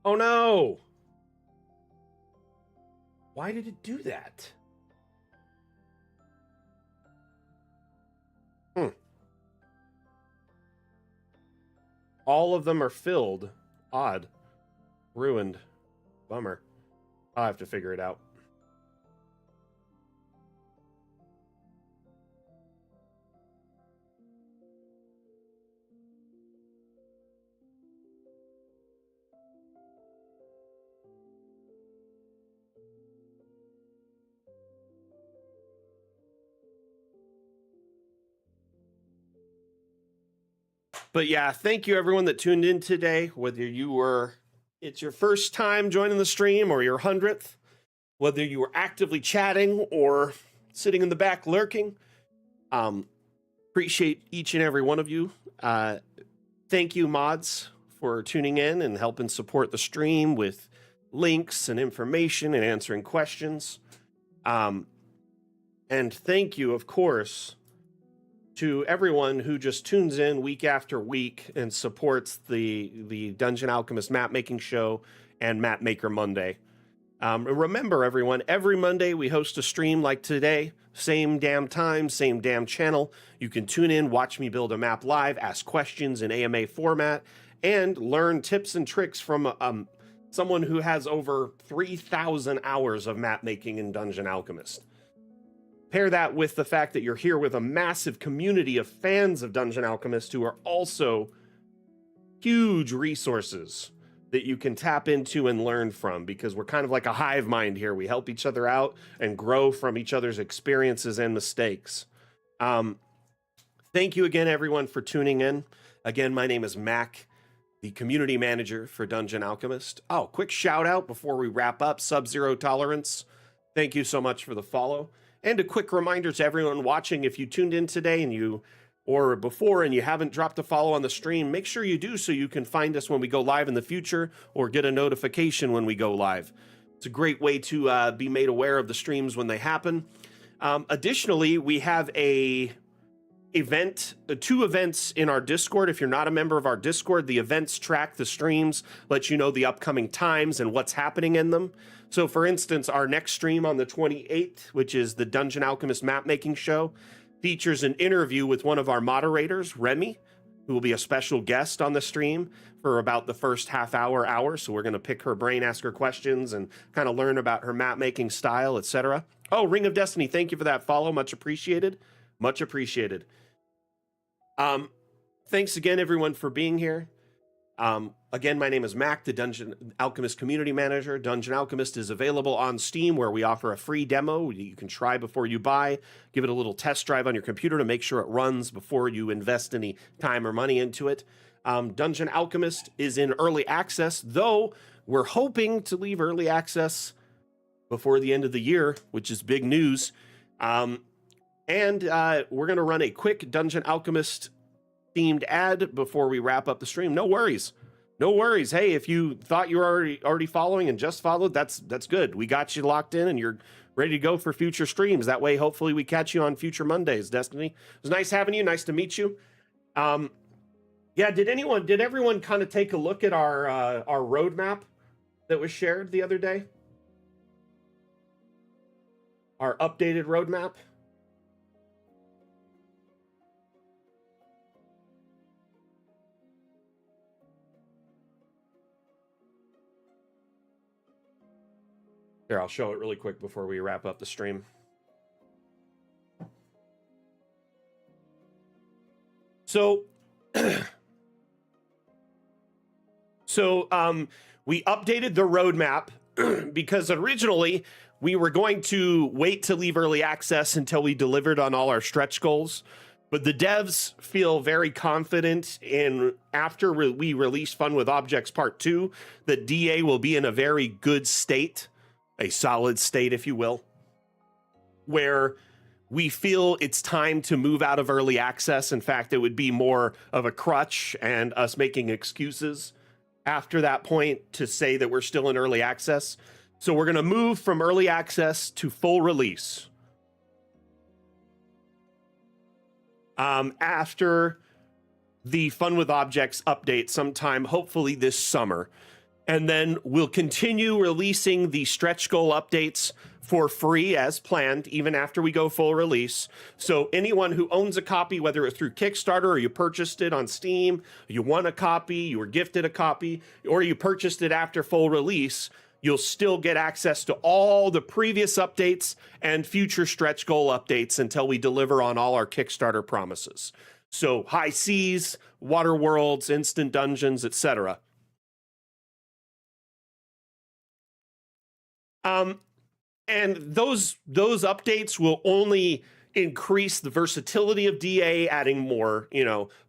Oh no! Why did it do that? All of them are filled. Odd. Ruined. Bummer. I'll have to figure it out. But yeah, thank you everyone that tuned in today, whether it's your first time joining the stream or your 100th, whether you were actively chatting or sitting in the back lurking. Appreciate each and every one of you. Thank you, mods, for tuning in and helping support the stream with links and information and answering questions. And thank you, of course, to everyone who just tunes in week after week and supports the Dungeon Alchemist map making show and Mapmaker Monday. Remember, everyone, every Monday we host a stream like today. Same damn time, same damn channel. You can tune in, watch me build a map live, ask questions in AMA format, and learn tips and tricks from someone who has over 3,000 hours of map making in Dungeon Alchemist. Pair that with the fact that you're here with a massive community of fans of Dungeon Alchemist who are also huge resources that you can tap into and learn from, because we're kind of like a hive mind here. We help each other out and grow from each other's experiences and mistakes. Thank you again, everyone, for tuning in. Again, my name is Mac, the community manager for Dungeon Alchemist. Oh, quick shout out before we wrap up, Sub-Zero Tolerance. Thank you so much for the follow. And a quick reminder to everyone watching, if you tuned in today and you haven't dropped a follow on the stream, make sure you do so you can find us when we go live in the future or get a notification when we go live. It's a great way to be made aware of the streams when they happen. Additionally, we have a two events in our Discord. If you're not a member of our Discord, the events track the streams, let you know the upcoming times and what's happening in them. So for instance, our next stream on the 28th, which is the Dungeon Alchemist map-making show, features an interview with one of our moderators, Remy, who will be a special guest on the stream for about the first half hour. So we're going to pick her brain, ask her questions, and kind of learn about her map-making style, etc. Oh, Ring of Destiny, thank you for that follow. Much appreciated. Much appreciated. Thanks again, everyone, for being here. Again, my name is Mac, the Dungeon Alchemist Community Manager. Dungeon Alchemist is available on Steam, where we offer a free demo you can try before you buy. Give it a little test drive on your computer to make sure it runs before you invest any time or money into it. Dungeon Alchemist is in early access, though we're hoping to leave early access before the end of the year, which is big news. And we're going to run a quick Dungeon Alchemist themed ad before we wrap up the stream. No worries. No worries. Hey, if you thought you were already following and just followed, that's good. We got you locked in and you're ready to go for future streams. That way, hopefully we catch you on future Mondays, Destiny. It was nice having you. Nice to meet you. Yeah, did everyone kind of take a look at our roadmap that was shared the other day? Our updated roadmap? Here, I'll show it really quick before we wrap up the stream. So, we updated the roadmap because originally we were going to wait to leave early access until we delivered on all our stretch goals. But the devs feel very confident in after we release Fun with Objects Part 2 that DA will be in a very good state, a solid state, if you will, where we feel it's time to move out of early access. In fact, it would be more of a crutch and us making excuses after that point to say that we're still in early access. So we're going to move from early access to full release after the Fun with Objects update sometime, hopefully this summer. And then we'll continue releasing the stretch goal updates for free as planned, even after we go full release. So anyone who owns a copy, whether it's through Kickstarter or you purchased it on Steam, you won a copy, you were gifted a copy, or you purchased it after full release, you'll still get access to all the previous updates and future stretch goal updates until we deliver on all our Kickstarter promises. So High Seas, Water Worlds, Instant Dungeons, etc. And those updates will only increase the versatility of DA, adding more,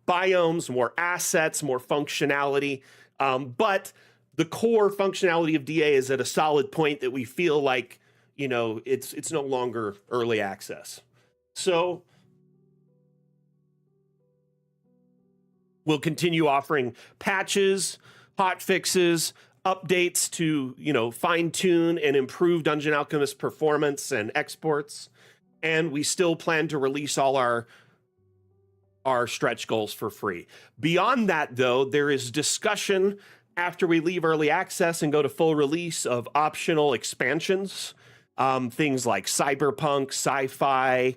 biomes, more assets, more functionality. But the core functionality of DA is at a solid point that we feel like, it's no longer early access. So we'll continue offering patches, hot fixes, updates to, fine tune and improve Dungeon Alchemist performance and exports. And we still plan to release all our stretch goals for free. Beyond that, though, there is discussion after we leave early access and go to full release of optional expansions, things like cyberpunk, sci-fi,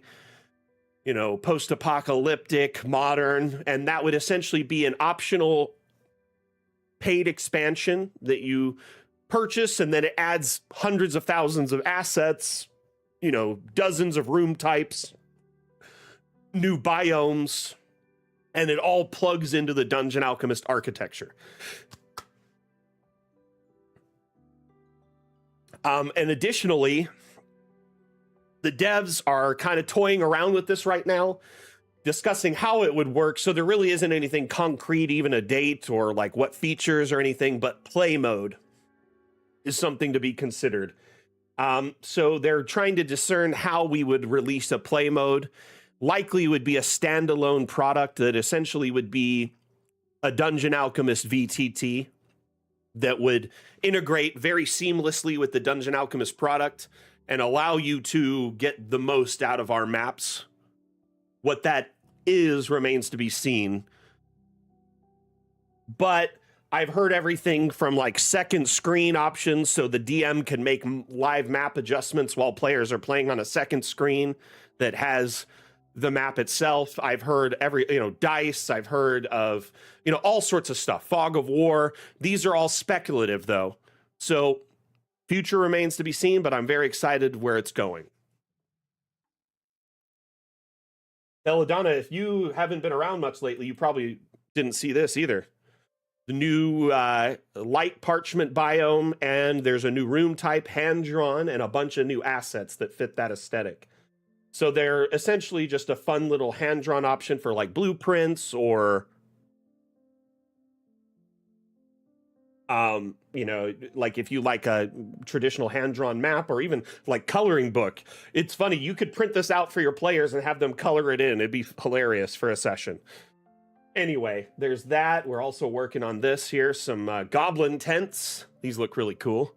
post-apocalyptic, modern, and that would essentially be an optional paid expansion that you purchase, and then it adds hundreds of thousands of assets, dozens of room types, new biomes, and it all plugs into the Dungeon Alchemist architecture. And additionally, the devs are kind of toying around with this right now, discussing how it would work. So there really isn't anything concrete, even a date or like what features or anything, but play mode is something to be considered. So they're trying to discern how we would release a play mode. Likely would be a standalone product that essentially would be a Dungeon Alchemist VTT that would integrate very seamlessly with the Dungeon Alchemist product and allow you to get the most out of our maps. What that is remains to be seen. But I've heard everything from like second screen options so the DM can make live map adjustments while players are playing on a second screen that has the map itself. I've heard dice. I've heard of, all sorts of stuff. Fog of War. These are all speculative though. So future remains to be seen, but I'm very excited where it's going. Belladonna, if you haven't been around much lately, you probably didn't see this either. The new light parchment biome, and there's a new room type, hand-drawn, and a bunch of new assets that fit that aesthetic. So they're essentially just a fun little hand-drawn option for like blueprints or, like if you like a traditional hand-drawn map or even like coloring book. It's funny, you could print this out for your players and have them color it in. It'd be hilarious for a session. Anyway, there's that. We're also working on this here, some goblin tents. These look really cool.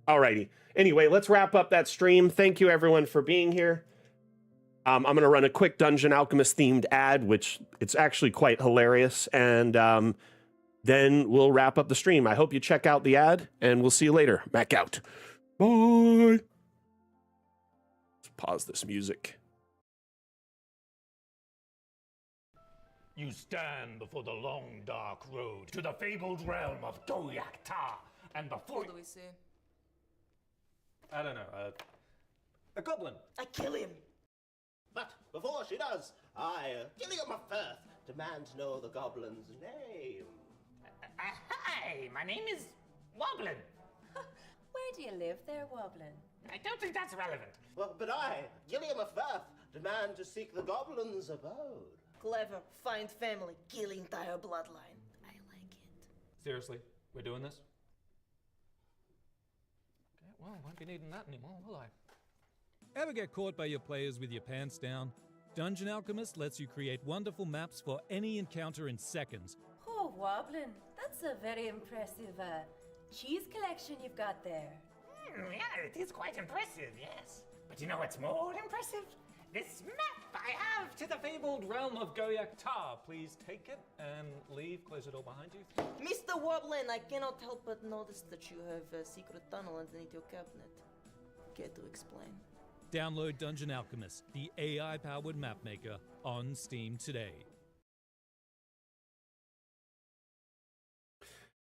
Alrighty. Anyway, let's wrap up that stream. Thank you everyone for being here. I'm going to run a quick Dungeon Alchemist themed ad, which it's actually quite hilarious. And then we'll wrap up the stream. I hope you check out the ad, and we'll see you later. Mac out. Bye. Pause this music. You stand before the long, dark road to the fabled realm of Goyak-Ta, and before What do we see? I don't know, a goblin. I kill him. But before she does, I, Gilliam of Firth, demand to know the goblin's name. Hi, my name is Woblin. Where do you live there, Woblin? I don't think that's relevant. Well, but I, Gilliam of Firth, demand to seek the goblin's abode. Clever. Find family. Kill entire bloodline. I like it. Seriously, we're doing this? Okay, well, won't be needing that anymore, will I? Ever get caught by your players with your pants down? Dungeon Alchemist lets you create wonderful maps for any encounter in seconds. Oh, Woblin, that's a very impressive cheese collection you've got there. Yeah, it is quite impressive, yes. But you know what's more impressive? This map I have To the fabled realm of Goyak-Ta. Please take it and leave. Close the door behind you. Mr. Woblin, I cannot help but notice that you have a secret tunnel underneath your cabinet. Care to explain? Download Dungeon Alchemist, the AI-powered Mapmaker, on Steam today.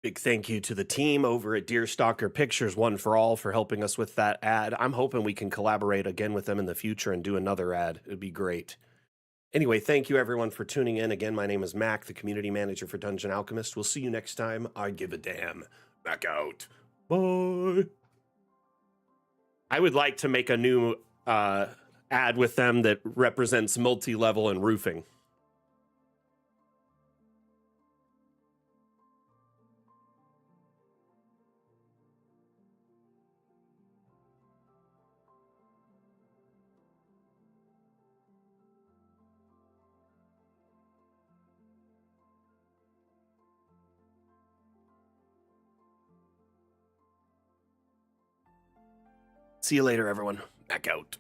Big thank you to the team over at Deerstalker Pictures, One for All, for helping us with that ad. I'm hoping we can collaborate again with them in the future and do another ad. It'd be great. Anyway, thank you everyone for tuning in. Again, my name is Mac, the community manager for Dungeon Alchemist. We'll see you next time. I give a damn. Mac out. Bye. I would like to make a new ad with them that represents multi-level and roofing. See you later, everyone. Back out.